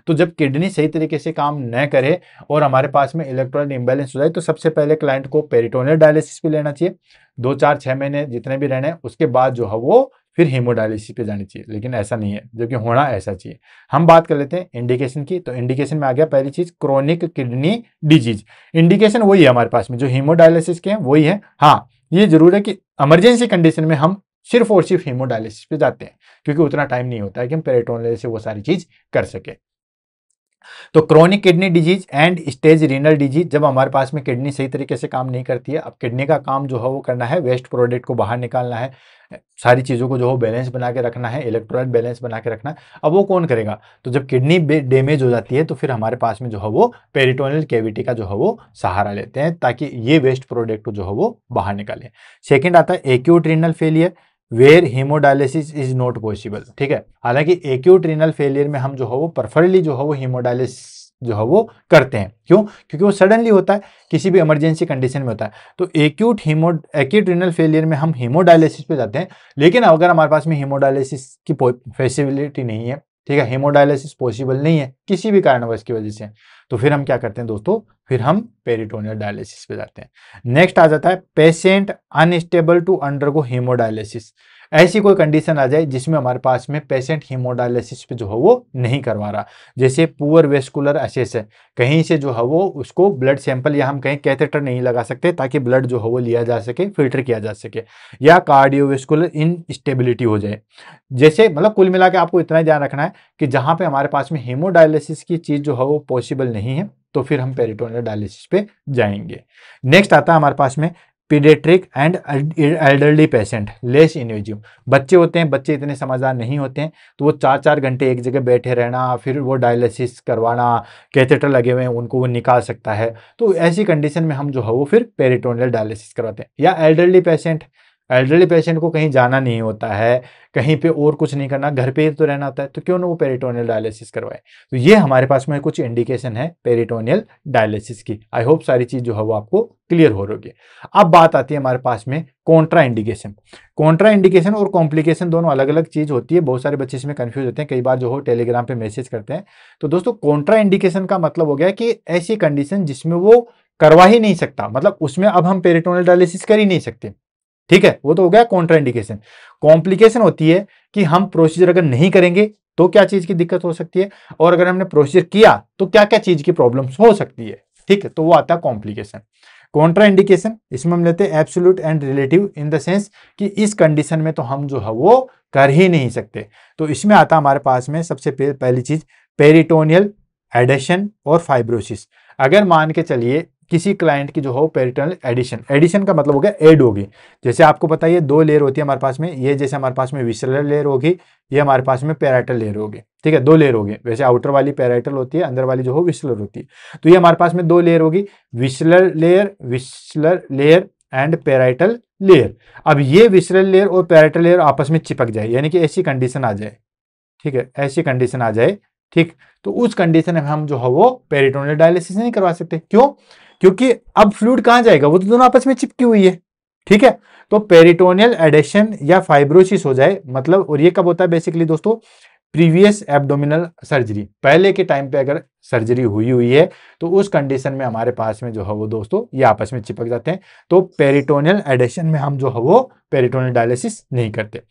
तो जब किडनी सही तरीके से काम न करे और हमारे पास में इलेक्ट्रोलाइट इंबैलेंस हो जाए तो सबसे पहले क्लाइंट को पेरिटोनियल डायलिसिस पे लेना चाहिए, 2 4 6 महीने जितने भी रहने हैं, उसके बाद जो है वो फिर हीमोडायलिसिस पे जानी चाहिए। लेकिन ऐसा नहीं है, जो कि होना ऐसा चाहिए। हम बात कर लेते हैं इंडिकेशन की। तो इंडिकेशन में आ गया पहली चीज क्रोनिक किडनी डिजीज। इंडिकेशन वही है हमारे पास में जो हीमोडायलिसिस के हैं वही है। हाँ, ये जरूर है कि इमरजेंसी कंडीशन में हम सिर्फ और सिर्फ हीमोडायलिसिस पे जाते हैं, क्योंकि उतना टाइम नहीं होता है कि हम पेरिटोनियल से वो सारी चीज कर सके। तो chronic kidney disease and stage renal disease, जब हमारे पास में किडनी सही तरीके से काम नहीं करती है, अब किडनी का काम जो है वो करना है, वेस्ट प्रोडक्ट को बाहर निकालना है, सारी चीज़ों को जो है बैलेंस बना के रखना है, इलेक्ट्रोलाइट बैलेंस बना के रखना है। अब वो कौन करेगा? तो जब किडनी डैमेज हो जाती है तो फिर हमारे पास में जो है वो पेरिटोनियल कैविटी का जो है वो सहारा लेते हैं, ताकि ये वेस्ट प्रोडक्ट को जो है वो बाहर निकाले। सेकेंड आता है acute renal failure where haemodialysis is not possible. ठीक है, हालांकि एक्यूट रीनल फेलियर में हम जो है वो प्रेफरली जो है वो हीमोडायलिसिस जो है वो करते हैं। क्यों? क्योंकि वो सडनली होता है, किसी भी इमरजेंसी कंडीशन में होता है। तो एक्यूट रीनल फेलियर में हम हीमोडायलिसिस पे जाते हैं। लेकिन अगर हमारे पास में हीमोडायलिसिस की फैसिलिटी नहीं है, ठीक है, हीमोडायलिसिस पॉसिबल नहीं है किसी भी कारणवश की वजह से, तो फिर हम क्या करते हैं दोस्तों, फिर हम पेरिटोनियल डायलिसिस पे जाते हैं। नेक्स्ट आ जाता है patient unstable to undergo haemodialysis. ऐसी कोई कंडीशन आ जाए जिसमें हमारे पास में पेशेंट हीमोडायलिसिस पे जो है वो नहीं करवा रहा, जैसे पुअर वेस्कुलर एसेस है, कहीं से जो है वो उसको ब्लड सैंपल, या हम कहीं कैथेटर नहीं लगा सकते ताकि ब्लड जो है वो लिया जा सके, फिल्टर किया जा सके, या कार्डियोवेस्कुलर इनस्टेबिलिटी हो जाए। जैसे मतलब कुल मिला के आपको इतना ही ध्यान रखना है कि जहां पे हमारे पास में हीमोडायलिसिस की चीज जो है वो पॉसिबल नहीं है, तो फिर हम पेरिटोनियल डायलिसिस पे जाएंगे। नेक्स्ट आता है हमारे पास में paediatric and elderly patient, less invasive. बच्चे होते हैं, बच्चे इतने समझदार नहीं होते हैं, तो वो 4 घंटे एक जगह बैठे रहना, फिर वो डायलिसिस करवाना, कैथेटर लगे हुए हैं उनको वो निकाल सकता है। तो ऐसी कंडीशन में हम जो है वो फिर पेरिटोनियल डायलिसिस करवाते हैं। या एल्डरली पेशेंट को कहीं जाना नहीं होता है, कहीं पे और कुछ नहीं करना, घर पे ही तो रहना होता है, तो क्यों ना वो पेरिटोनियल डायलिसिस करवाए। तो ये हमारे पास में कुछ इंडिकेशन है पेरिटोनियल डायलिसिस की। आई होप सारी चीज जो है वो आपको क्लियर हो रही है। अब बात आती है हमारे पास में कॉन्ट्रा इंडिकेशन। कॉन्ट्रा इंडिकेशन और कॉम्प्लिकेशन दोनों अलग अलग चीज होती है। बहुत सारे बच्चे इसमें कंफ्यूज होते हैं, कई बार जो हो टेलीग्राम पे मैसेज करते हैं। तो दोस्तों कॉन्ट्रा इंडिकेशन का मतलब हो गया कि ऐसी कंडीशन जिसमें वो करवा ही नहीं सकता, मतलब उसमें अब हम पेरिटोनियल डायलिसिस कर ही नहीं सकते। ठीक है, वो तो हो गया कॉन्ट्रा इंडिकेशन। कॉम्प्लिकेशन होती है कि हम प्रोसीजर अगर नहीं करेंगे तो क्या चीज की दिक्कत हो सकती है, और अगर हमने प्रोसीजर किया तो क्या क्या चीज की प्रॉब्लम्स हो सकती है। ठीक है, तो वो आता है कॉम्प्लिकेशन। कॉन्ट्रा इंडिकेशन इसमें हम लेते हैं absolute and relative, in the sense कि इस कंडीशन में तो हम जो है वो कर ही नहीं सकते। तो इसमें आता हमारे पास में सबसे पहली चीज पेरिटोनियल एडेशन और फाइब्रोसिस। अगर मान के चलिए किसी क्लाइंट की जो हो पेरिटोनियल एडिशन का मतलब हो गया ऐड होगी। जैसे आपको पता है 2 लेयर होती है हमारे पास में, ये जैसे हमारे पास में विसरल लेयर होगी, ये हमारे पास में पैराइटल लेयर होगी। ठीक है, 2 लेयर होगी, वैसे आउटर वाली पैराइटल होती है, अंदर वाली जो हो विसरल होती है। तो ये हमारे पास में 2 लेयर होगी, visceral layer and parietal layer. अब ये विसरल लेयर और पैराइटल लेयर आपस में चिपक जाए, यानी कि ऐसी कंडीशन आ जाए। ठीक है, ऐसी कंडीशन आ जाए, ठीक, तो उस कंडीशन में हम जो है वो पेरिटोनियल डायलिसिस नहीं करवा सकते। क्यों? क्योंकि अब फ्लूइड कहां जाएगा, वो तो दोनों आपस में चिपकी हुई है। ठीक है, तो पेरिटोनियल एडेशन या फाइब्रोसिस हो जाए मतलब, और ये कब होता है बेसिकली दोस्तों, प्रीवियस एब्डोमिनल सर्जरी, पहले के टाइम पे अगर सर्जरी हुई है तो उस कंडीशन में हमारे पास में जो है वो दोस्तों ये आपस में चिपक जाते हैं। तो पेरिटोनियल एडेशन में हम जो है वो पेरिटोनियल डायलिसिस नहीं करते।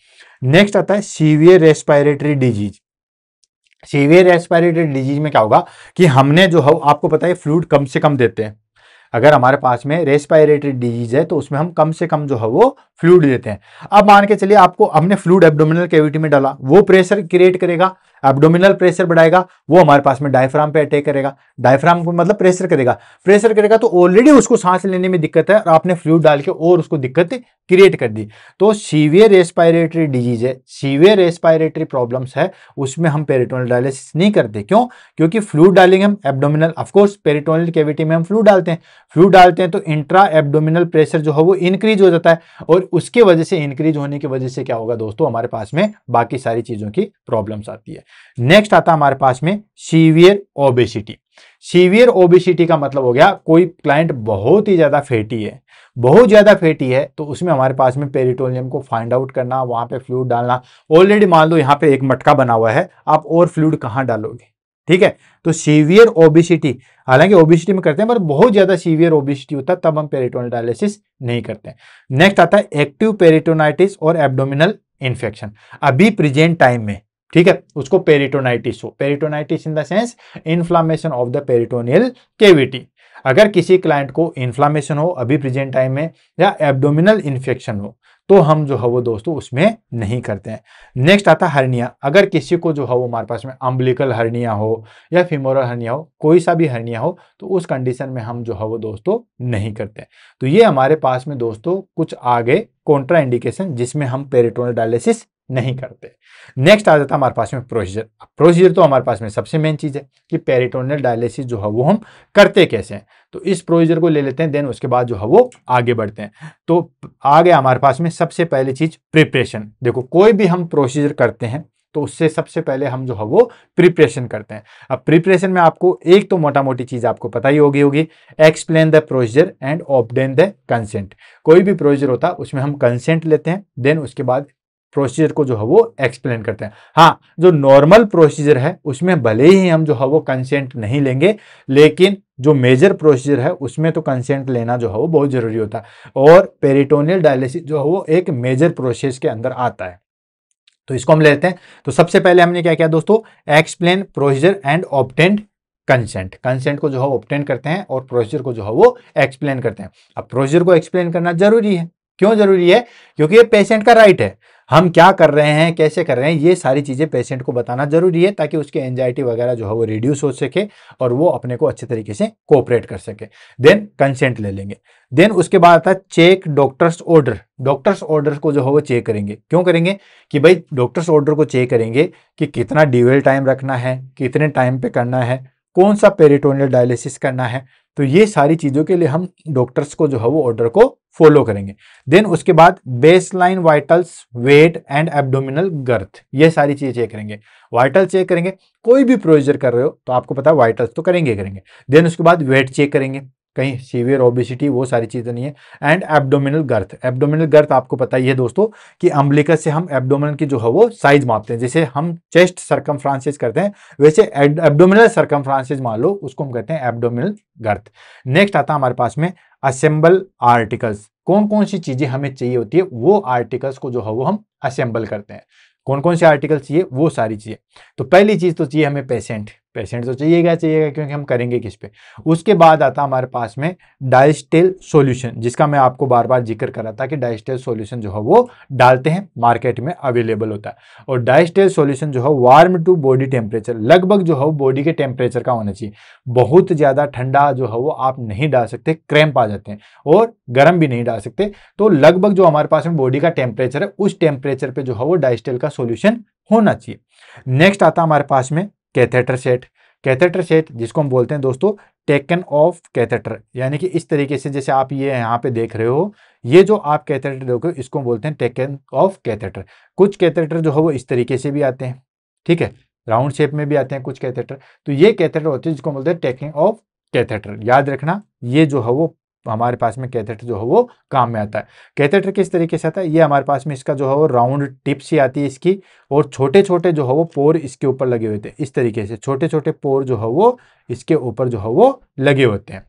नेक्स्ट आता है severe respiratory disease. Severe respiratory disease में क्या होगा कि हमने जो है, आपको पता है फ्लूइड कम से कम देते हैं। अगर हमारे पास में रेस्पिरेटरी डिजीज है तो उसमें हम कम से कम जो है वो फ्लूइड देते हैं। अब मान के चलिए आपको हमने फ्लूइड एब्डोमिनल कैविटी में डाला, वो प्रेशर क्रिएट करेगा, एब्डोमिनल प्रेशर बढ़ाएगा, वो हमारे पास में डायफ्राम पे अटैक करेगा, डायफ्राम को मतलब प्रेशर करेगा, प्रेशर करेगा तो ऑलरेडी उसको सांस लेने में दिक्कत है और आपने फ्लूइड डाल के और उसको दिक्कत क्रिएट कर दी। तो सीवियर रेस्पिरेटरी डिजीज है, सीवियर रेस्पिरेटरी प्रॉब्लम्स है, उसमें हम पेरिटोनियल डायलिसिस नहीं करते। क्यों? क्योंकि फ्लूइड डालेंगे हम एब्डोमिनल, ऑफकोर्स पेरिटोनियल कैविटी में हम फ्लूइड डालते हैं, फ्लूइड डालते हैं तो इंट्रा एब्डोमिनल प्रेशर जो है वो इंक्रीज हो जाता है और उसके वजह से, इंक्रीज होने की वजह से क्या होगा दोस्तों, हमारे पास में बाकी सारी चीजों की प्रॉब्लम्स आती है। नेक्स्ट आता है हमारे पास में सीवियर ओबेसिटी। सीवियर ओबेसिटी का मतलब हो गया कोई क्लाइंट बहुत ही ज्यादा फैटी है, बहुत ज्यादा फैटी है, तो उसमें हमारे पास में पेरिटोनियम को फाइंड आउट करना, वहां पे फ्लूइड डालना। ऑलरेडी मान लो यहाँ पे एक मटका बना हुआ है, आप और फ्लूइड कहां डालोगे? ठीक है, तो सीवियर ओबेसिटी, हालांकि ओबेसिटी में करते हैं पर बहुत ज्यादा सीवियर ओबेसिटी होता है तब हम पेरिटोनियल डायलिसिस नहीं करते हैं। नेक्स्ट आता है एक्टिव पेरिटोनाइटिस और एब्डोमिनल इन्फेक्शन। अभी प्रेजेंट टाइम में, ठीक है, उसको पेरिटोनाइटिस हो, peritonitis in the sense inflammation of the peritoneal cavity. अगर किसी क्लाइंट को इन्फ्लामेशन हो अभी प्रेजेंट टाइम में या एब्डोमिनल इन्फेक्शन हो तो हम जो है वो दोस्तों उसमें नहीं करते हैं। नेक्स्ट आता है हर्निया। अगर किसी को जो है वो हमारे पास में अम्बिलिकल हर्निया हो या फिमोरल हर्निया हो, कोई सा भी हर्निया हो, तो उस कंडीशन में हम जो है वो दोस्तों नहीं करते हैं। तो ये हमारे पास में दोस्तों कुछ आगे कॉन्ट्रा इंडिकेशन जिसमें हम पेरिटोनियल डायलिसिस नहीं करते। नेक्स्ट आ जाता है हमारे पास में प्रोसीजर। प्रोसीजर तो हमारे पास में सबसे मेन चीज है कि पेरिटोनियल डायलिसिस जो है वो हम करते कैसे हैं, तो इस प्रोसीजर को ले लेते हैं, देन उसके बाद जो है वो आगे बढ़ते हैं। तो आ गया हमारे पास में सबसे पहली चीज प्रिपरेशन। देखो कोई भी हम प्रोसीजर करते हैं तो उससे सबसे पहले हम जो है वो प्रिपरेशन करते हैं। अब प्रिपरेशन में आपको एक तो मोटा मोटी चीज आपको पता ही होगी, explain the procedure and obtain the consent. कोई भी प्रोसीजर होता है उसमें हम कंसेंट लेते हैं, देन उसके बाद प्रोसीजर को जो है वो एक्सप्लेन करते हैं। हाँ, जो नॉर्मल प्रोसीजर है उसमें भले ही हम जो है वो कंसेंट नहीं लेंगे, लेकिन जो मेजर प्रोसीजर है उसमें तो कंसेंट लेना जो है वो बहुत जरूरी होता है और पेरिटोनियल डायलिसिस जो है वो एक मेजर प्रोसेस के अंदर आता है। तो इसको हम लेते हैं। तो सबसे पहले हमने क्या किया दोस्तों, explain procedure and obtained consent. Consent को जो है ऑब्टेन करते हैं और प्रोसीजर को जो है वो एक्सप्लेन करते हैं। अब प्रोसीजर को एक्सप्लेन करना जरूरी है। क्यों जरूरी है? क्योंकि ये पेशेंट का राइट है, हम क्या कर रहे हैं, कैसे कर रहे हैं, ये सारी चीजें पेशेंट को बताना जरूरी है ताकि उसकी एंजाइटी वगैरह जो है वो रिड्यूस हो सके और वो अपने को अच्छे तरीके से कोऑपरेट कर सके। देन कंसेंट ले लेंगे। देन उसके बाद आता है check doctors order. Doctors order को जो है वो चेक करेंगे। क्यों करेंगे? कि भाई डॉक्टर्स ऑर्डर को चेक करेंगे कि कितना ड्यूअल टाइम रखना है, कितने टाइम पे करना है, कौन सा पेरिटोनियल डायलिसिस करना है। तो ये सारी चीजों के लिए हम डॉक्टर्स को जो है वो ऑर्डर को फॉलो करेंगे। देन उसके बाद baseline vitals, weight and abdominal girth, ये सारी चीजें चेक करेंगे। वाइटल चेक करेंगे, कोई भी प्रोसीजर कर रहे हो तो आपको पता है वाइटल्स तो करेंगे। देन उसके बाद वेट चेक करेंगे, कहीं सीवियर ओबेसिटी वो सारी चीजें नहीं है। And abdominal girth, abdominal girth आपको पता ही है दोस्तों कि अम्बिलिकस से हम एब्डोमिनल की जो है वो साइज मापते हैं। जैसे हम चेस्ट सर्कमफ्रांसेस करते हैं वैसे एब्डोमिनल सर्कमफ्रांसेस मान लो, उसको हम कहते हैं एब्डोमिनल गर्थ। नेक्स्ट आता है हमारे पास में असेंबल आर्टिकल्स। कौन कौन सी चीजें हमें चाहिए होती है वो आर्टिकल्स को जो है वो हम असेंबल करते हैं। कौन कौन से आर्टिकल चाहिए वो सारी चीजें। तो पहली चीज तो चाहिए हमें पेशेंट, पेशेंट तो चाहिएगा क्योंकि हम करेंगे किस पे। उसके बाद आता हमारे पास में डाइस्टेल सॉल्यूशन, जिसका मैं आपको बार बार जिक्र कर रहा था कि डाइस्टेल सॉल्यूशन जो है वो डालते हैं, मार्केट में अवेलेबल होता है। और डाइस्टेल सॉल्यूशन जो है वार्म टू बॉडी टेम्परेचर, लगभग जो है वो बॉडी के टेम्परेचर का होना चाहिए। बहुत ज्यादा ठंडा जो है वो आप नहीं डाल सकते, क्रैम्प आ जाते हैं, और गर्म भी नहीं डाल सकते। तो लगभग जो हमारे पास में बॉडी का टेम्परेचर है उस टेम्परेचर पे जो है वो डाइस्टेल का सॉल्यूशन होना चाहिए। नेक्स्ट आता हमारे पास में कैथेटर सेट। कैथेटर सेट जिसको हम बोलते हैं दोस्तों टेकन ऑफ कैथेटर, यानी कि इस तरीके से जैसे आप ये यहाँ पे देख रहे हो, ये जो आप कैथेटर देखो इसको बोलते हैं टेकन ऑफ कैथेटर। कुछ कैथेटर जो है वो इस तरीके से भी आते हैं, ठीक है, राउंड शेप में भी आते हैं कुछ कैथेटर। तो ये कैथेटर होते हैं जिसको बोलते हैं टेकिंग ऑफ कैथेटर। याद रखना, ये जो है वो हमारे पास में कैथेटर जो है वो काम में आता है। कैथेटर किस तरीके से आता है, ये हमारे पास में इसका जो है वो राउंड टिप सी आती है इसकी, और छोटे छोटे जो है वो पोर इसके ऊपर लगे हुए थे। इस तरीके से छोटे छोटे पोर जो है वो इसके ऊपर जो है वो लगे होते हैं,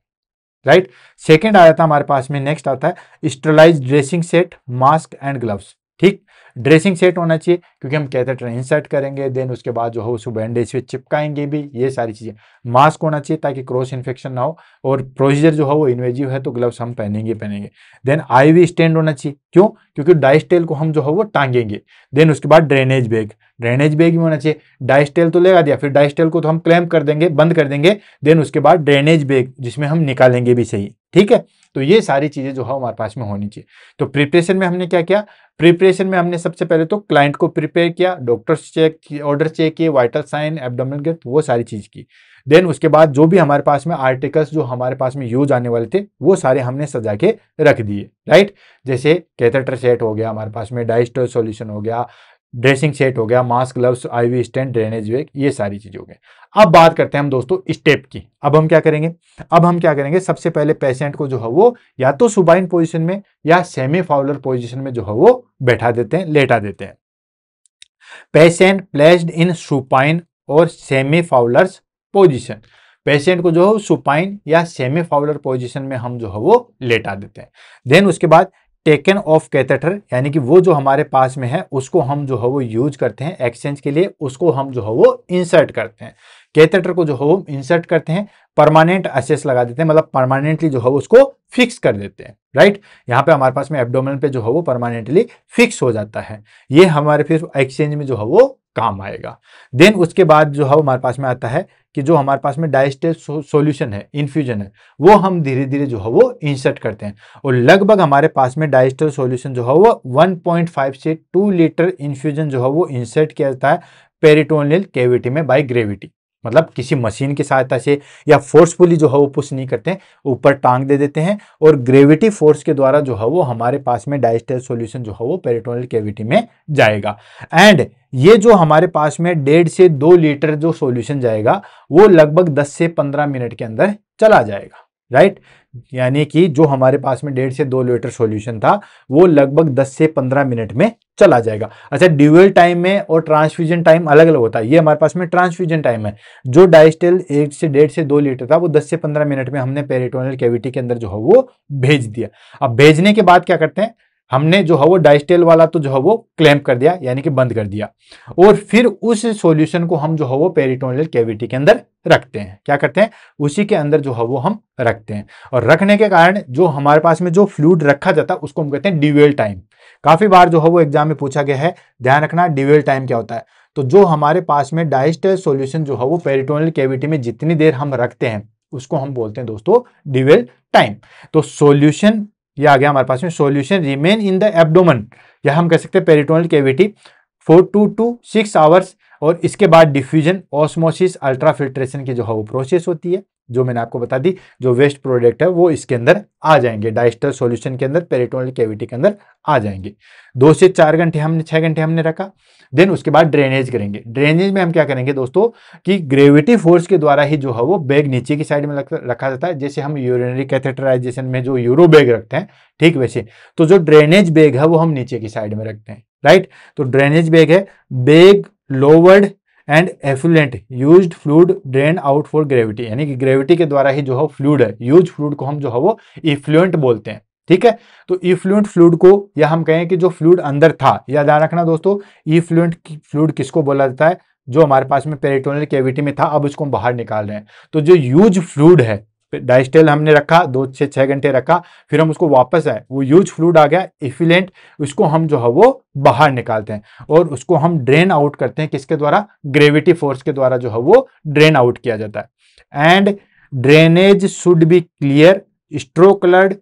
राइट। सेकेंड आया था हमारे पास में, नेक्स्ट आता है sterilise dressing set, mask and gloves. ठीक, ड्रेसिंग सेट होना चाहिए क्योंकि हम कैथेटर इंसर्ट करेंगे, देन उसके बाद जो है उसको बैंडेज पे चिपकाएंगे भी, ये सारी चीज़ें। मास्क होना चाहिए ताकि क्रॉस इन्फेक्शन ना हो, और प्रोसीजर जो है वो इन्वेजिव है तो ग्लव्स हम पहनेंगे। देन IV स्टैंड होना चाहिए, क्यों? क्योंकि डाइस्टेल को हम जो है वो टांगेंगे। देन उसके बाद ड्रेनेज बैग भी होना चाहिए। डाइस्टेल तो लगा दिया, फिर डाइस्टेल को तो हम क्लैंप कर देंगे, बंद कर देंगे। देन उसके बाद ड्रेनेज बैग जिसमें हम निकालेंगे भी सही, ठीक है। तो ये सारी चीजें जो है हमारे पास में होनी चाहिए। तो प्रिपरेशन में हमने क्या किया? प्रिपरेशन में हमने सबसे पहले तो क्लाइंट को प्रिपेयर किया, डॉक्टर्स चेक, ऑर्डर चेक किए, वाइटल साइन, एब्डोमिनल गर्थ, वो सारी चीज की। देन उसके बाद जो भी हमारे पास में आर्टिकल्स जो हमारे पास में यूज आने वाले थे वो सारे हमने सजा के रख दिए, राइट। जैसे कैथेटर सेट हो गया हमारे पास में, डाइस्टोल सॉल्यूशन हो गया, ड्रेसिंग सेट हो गया, mask, gloves, IV stand, drainage bag, ये सारी चीजें हो गई। अब बात करते हैं हम दोस्तों स्टेप की। अब हम क्या करेंगे? सबसे पहले पेशेंट को जो है वो या तो सुबाइन पोजीशन में या सेमी फाउलर पोजीशन में जो है वो बैठा देते हैं, लेटा देते हैं। पेशेंट प्लेस्ड इन सुपाइन और सेमी फाउलर्स पोजीशन, पेशेंट को जो है सुपाइन या सेमी फाउलर पोजीशन में हम जो है वो लेटा देते हैं। देन उसके बाद टेकन ऑफ कैथेटर, यानी कि वो जो हमारे पास में है उसको हम जो है वो यूज करते हैं एक्सचेंज के लिए, उसको हम जो है वो इंसर्ट करते हैं। कैथेटर को जो है वो इंसर्ट करते हैं, परमानेंट असेस लगा देते हैं, मतलब परमानेंटली जो है उसको फिक्स कर देते हैं, राइट। यहाँ पे हमारे पास में एब्डोमेन पे जो है वो परमानेंटली फिक्स हो जाता है। ये हमारे फिर एक्सचेंज में जो है वो काम आएगा। देन उसके बाद जो है हमारे पास में आता है कि जो हमारे पास में डाइस्टेल सॉल्यूशन है, इन्फ्यूजन है, वो हम धीरे धीरे जो है वो इंसर्ट करते हैं। और लगभग हमारे पास में डाइस्टेल सॉल्यूशन जो है वो 1.5 से 2 लीटर इन्फ्यूजन जो है वो इंसर्ट किया जाता है पेरिटोनियल कैविटी में बाय ग्रेविटी, मतलब किसी मशीन की सहायता से या फोर्सफुली जो है वो पुश नहीं करते हैं, ऊपर टांग दे देते हैं और ग्रेविटी फोर्स के द्वारा जो है वो हमारे पास में डाइस्टेल सॉल्यूशन जो है वो पेरिटोनियल कैविटी में जाएगा। एंड ये जो हमारे पास में 1.5 से 2 लीटर जो सॉल्यूशन जाएगा वो लगभग 10 से 15 मिनट के अंदर चला जाएगा, राइट। यानी कि जो हमारे पास में 1.5 से 2 लीटर सॉल्यूशन था वो लगभग 10 से 15 मिनट में चला जाएगा। अच्छा, ड्यूअल टाइम में और ट्रांसफ्यूजन टाइम अलग अलग होता है। ये हमारे पास में ट्रांसफ्यूजन टाइम है। जो डाइस्टेल 1 से 1.5 लीटर था वो 10 से 15 मिनट में हमने पेरिटोनियल कैविटी के अंदर जो है वो भेज दिया। अब भेजने के बाद क्या करते हैं, हमने जो है वो डाइस्टेल वाला तो जो है वो क्लैंप कर दिया, यानी कि बंद कर दिया, और फिर उस सॉल्यूशन को हम जो है वो पेरिटोनियल कैविटी के अंदर रखते हैं। क्या करते हैं, उसी के अंदर जो है वो हम रखते हैं। और रखने के कारण जो हमारे पास में जो फ्लूइड रखा जाता है उसको हम कहते हैं ड्यूअल टाइम। काफी बार जो है वो एग्जाम में पूछा गया है, ध्यान रखना ड्यूअल टाइम क्या होता है। तो जो हमारे पास में डाइस्टेल सॉल्यूशन जो है वो पेरिटोनियल कैविटी में जितनी देर हम रखते हैं उसको हम बोलते हैं दोस्तों ड्यूअल टाइम। तो सॉल्यूशन ये आ गया हमारे पास में, solution remain in the abdomen, या हम कह सकते हैं पेरिटोनियल कैविटी 4 to 6 आवर्स। और इसके बाद डिफ्यूजन, ऑस्मोसिस, अल्ट्राफिल्ट्रेशन की जो है वो प्रोसेस होती है, जो मैंने आपको बता दी। जो वेस्ट प्रोडक्ट है वो इसके अंदर आ जाएंगे, डाइस्टेल सॉल्यूशन के अंदर, पेरिटोनियल कैविटी के अंदर आ जाएंगे। 2 से 4 घंटे हमने 6 घंटे हमने रखा। देन उसके बाद ड्रेनेज करेंगे। ड्रेनेज में हम क्या करेंगे दोस्तों कि ग्रेविटी फोर्स के द्वारा ही जो है वो बैग नीचे की साइड में रखा जाता है, जैसे हम यूरिनरी कैथेटराइजेशन में जो यूरो बैग रखते हैं, ठीक वैसे। तो जो ड्रेनेज बैग है वो हम नीचे की साइड में रखते हैं, राइट। तो ड्रेनेज बैग है, bag lowered and effluent used fluid drain out for gravity, यानी कि ग्रेविटी के द्वारा ही जो है फ्लूइड है, यूज फ्लूइड को हम जो है वो इफ्लुएंट बोलते हैं, ठीक है। तो इफ्लुएंट फ्लूइड को, या हम कहें कि जो फ्लूइड अंदर था, या ध्यान रखना दोस्तों, इफ्लुएंट फ्लूइड किसको बोला जाता है, जो हमारे पास में पेरिटोनियल कैविटी में था, अब उसको हम बाहर निकाल रहे हैं। तो जो यूज फ्लूइड है, डाइस्टेल हमने रखा, 2 से 6 घंटे रखा, फिर हम उसको वापस आए, वो यूज फ्लूइड आ गया इफ्लुएंट, उसको हम जो है वो बाहर निकालते हैं और उसको हम ड्रेन आउट करते हैं। किसके द्वारा, ग्रेविटी फोर्स के द्वारा जो है वो ड्रेन आउट किया जाता है। And drainage should be clear, straw coloured,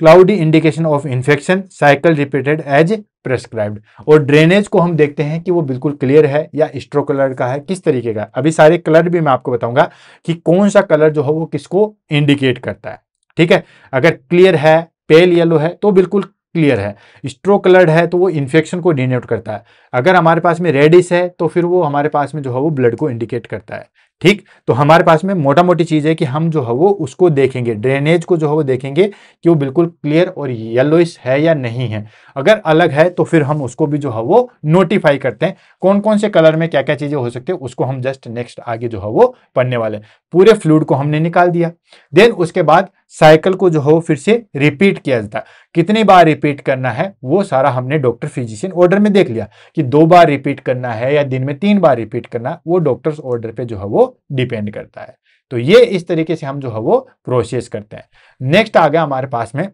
cloudy indication of infection, cycle repeated as prescribed. और ड्रेनेज को हम देखते हैं कि वो बिल्कुल क्लियर है या स्ट्रो कलर का है, किस तरीके का। अभी सारे कलर भी मैं आपको बताऊंगा कि कौन सा कलर जो है वो किसको इंडिकेट करता है, ठीक है। अगर क्लियर है, पेल येलो है तो बिल्कुल क्लियर है, स्ट्रो कलर्ड है तो वो इन्फेक्शन को डिनोट करता है, अगर हमारे पास में रेडिश है तो फिर वो हमारे पास में जो है वो ब्लड को इंडिकेट करता है, ठीक, तो हमारे पास में मोटा मोटी चीज है कि हम जो है वो उसको देखेंगे, ड्रेनेज को जो है वो देखेंगे कि वो बिल्कुल क्लियर और येलोइश है या नहीं है। अगर अलग है तो फिर हम उसको भी जो है वो नोटिफाई करते हैं। कौन कौन से कलर में क्या क्या चीजें हो सकती है उसको हम जस्ट नेक्स्ट आगे जो है वो पढ़ने वाले। पूरे फ्लूइड को हमने निकाल दिया, देन उसके बाद साइकिल को जो है वो फिर से रिपीट किया जाता है। कितनी बार रिपीट करना है वो सारा हमने डॉक्टर फिजिशियन ऑर्डर में देख लिया कि 2 बार रिपीट करना है या दिन में 3 बार रिपीट करना है, वो डॉक्टर्स ऑर्डर पे जो है वो डिपेंड करता है। तो ये इस तरीके से हम जो है वो प्रोसेस करते हैं। नेक्स्ट आ गया हमारे पास में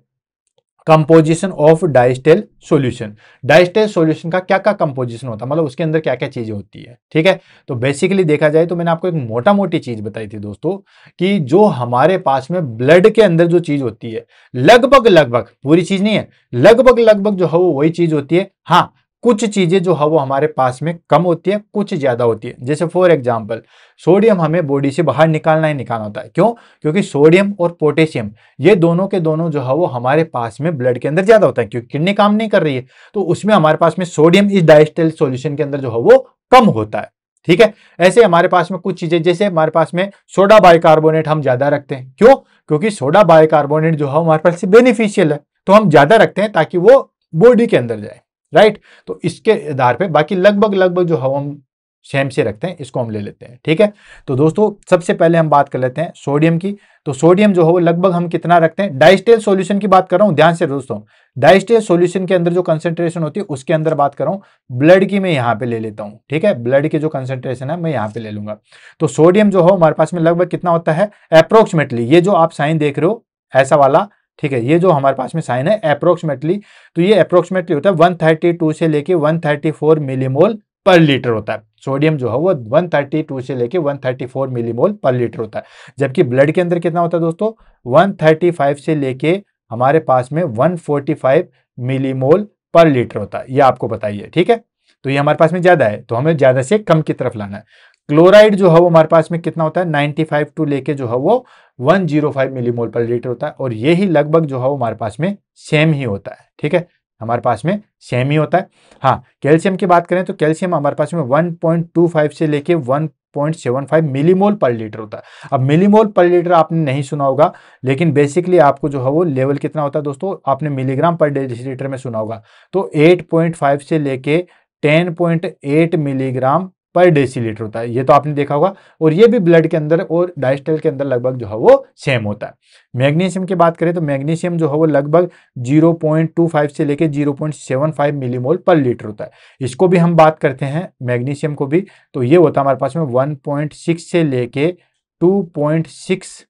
कंपोजिशन ऑफ डाइस्टेल सॉल्यूशन। डाइस्टेल सॉल्यूशन का क्या क्या कंपोजिशन होता है, मतलब उसके अंदर क्या क्या चीजें होती है। ठीक है, तो बेसिकली देखा जाए तो मैंने आपको एक मोटा मोटी चीज बताई थी दोस्तों कि जो हमारे पास में ब्लड के अंदर जो चीज होती है, लगभग लगभग, पूरी चीज नहीं है, लगभग लगभग जो है वो वही चीज होती है। हाँ, कुछ चीजें जो है वो हमारे पास में कम होती है, कुछ ज्यादा होती है। जैसे फॉर एग्जाम्पल सोडियम हमें बॉडी से बाहर निकालना ही निकालना होता है। क्यों? क्योंकि सोडियम और पोटेशियम ये दोनों के दोनों जो है वो हमारे पास में ब्लड के अंदर ज्यादा होता है, क्योंकि किडनी काम नहीं कर रही है, तो उसमें हमारे पास में सोडियम इस डाइस्टेल सॉल्यूशन के अंदर जो है वो कम होता है। ठीक है, ऐसे हमारे पास में कुछ चीजें, जैसे हमारे पास में सोडा बाइकार्बोनेट हम ज्यादा रखते हैं। क्यों? क्योंकि सोडा बाइकार्बोनेट जो है हमारे पास से बेनिफिशियल है, तो हम ज्यादा रखते हैं ताकि वो बॉडी के अंदर जाए। राइट, तो इसके आधार पे बाकी लगभग लगभग जो है हम सेम से रखते हैं, इसको हम ले लेते हैं। ठीक है, तो दोस्तों सबसे पहले हम बात कर लेते हैं सोडियम की। तो सोडियम जो है वो लगभग हम कितना रखते हैं, डाइस्टेल सॉल्यूशन की बात कर रहा हूं, ध्यान से दोस्तों, डाइस्टेल सॉल्यूशन के अंदर जो कंसंट्रेशन होती है उसके अंदर बात कर रहा हूं। ब्लड की मैं यहां पे ले लेता हूं। ठीक है, ब्लड की जो कंसंट्रेशन है मैं यहां पे ले लूंगा। तो सोडियम जो है हमारे पास में लगभग कितना होता है, अप्रोक्सीमेटली, ये जो आप साइन देख रहे हो ऐसा वाला, ठीक है, ये जो हमारे पास में साइन है अप्रोक्सीमेटली, तो ये अप्रोक्सीमेटली होता है 132 से लेके 134 मिलीमोल पर लीटर होता है। सोडियम जो है वो 132 से लेके 134 मिलीमोल पर लीटर होता है, जबकि ब्लड के अंदर कितना होता है दोस्तों, 135 से लेके हमारे पास में 145 मिलीमोल पर लीटर होता है। ये आपको बताइए। ठीक है, तो ये हमारे पास में ज्यादा है, तो हमें ज्यादा से कम की तरफ लाना है। क्लोराइड जो है वो हमारे पास में कितना होता है, 95 टू लेके जो है वो 105 मिलीमोल पर लीटर होता है, और ये ही लगभग जो है वो हमारे पास में सेम ही होता है। ठीक है, हमारे पास में सेम ही होता है। हाँ, कैल्शियम की बात करें तो कैल्शियम हमारे पास में 1.25 से लेके 1.75 मिलीमोल पर लीटर होता है। अब मिलीमोल पर लीटर आपने नहीं सुना होगा, लेकिन बेसिकली आपको जो है वो लेवल कितना होता है दोस्तों, आपने मिलीग्राम पर डेसीलीटर में सुना होगा, तो 8.5 से लेके 10.8 मिलीग्राम पर डेसीलीटर होता है, ये तो आपने देखा होगा। और ये भी ब्लड के अंदर और डाइस्टेल के अंदर लगभग जो है वो सेम होता है। मैग्नीशियम की बात करें तो मैग्नीशियम जो है वो लगभग 0.25 से लेके 0.75 मिलीमोल पर लीटर होता है। इसको भी हम बात करते हैं मैग्नीशियम को भी, तो ये होता है हमारे पास में 1.6 से लेके 2.6,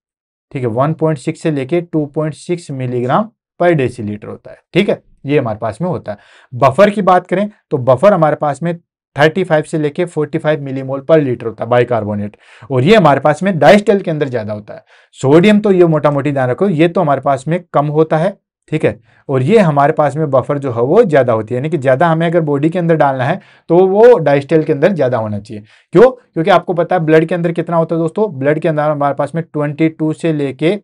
ठीक है, 1.6 से लेके 2.6 मिलीग्राम पर डेसीलीटर होता है। ठीक है, ये हमारे पास में होता है। बफर की बात करें तो बफर हमारे पास में 35 से लेके 45 मिलीमोल पर लीटर होता है बाइकार्बोनेट, और ये हमारे पास में डाइस्टेल के अंदर ज्यादा होता है। सोडियम तो ये मोटा मोटी ध्यान रखो, ये तो हमारे पास में कम होता है। ठीक है, और ये हमारे पास में बफर जो है वो ज्यादा होती है, यानी कि ज्यादा हमें अगर बॉडी के अंदर डालना है तो वो डाइस्टेल के अंदर ज्यादा होना चाहिए। क्यों? क्योंकि आपको पता है ब्लड के अंदर कितना होता है दोस्तों, ब्लड के अंदर हमारे पास में 22 से लेके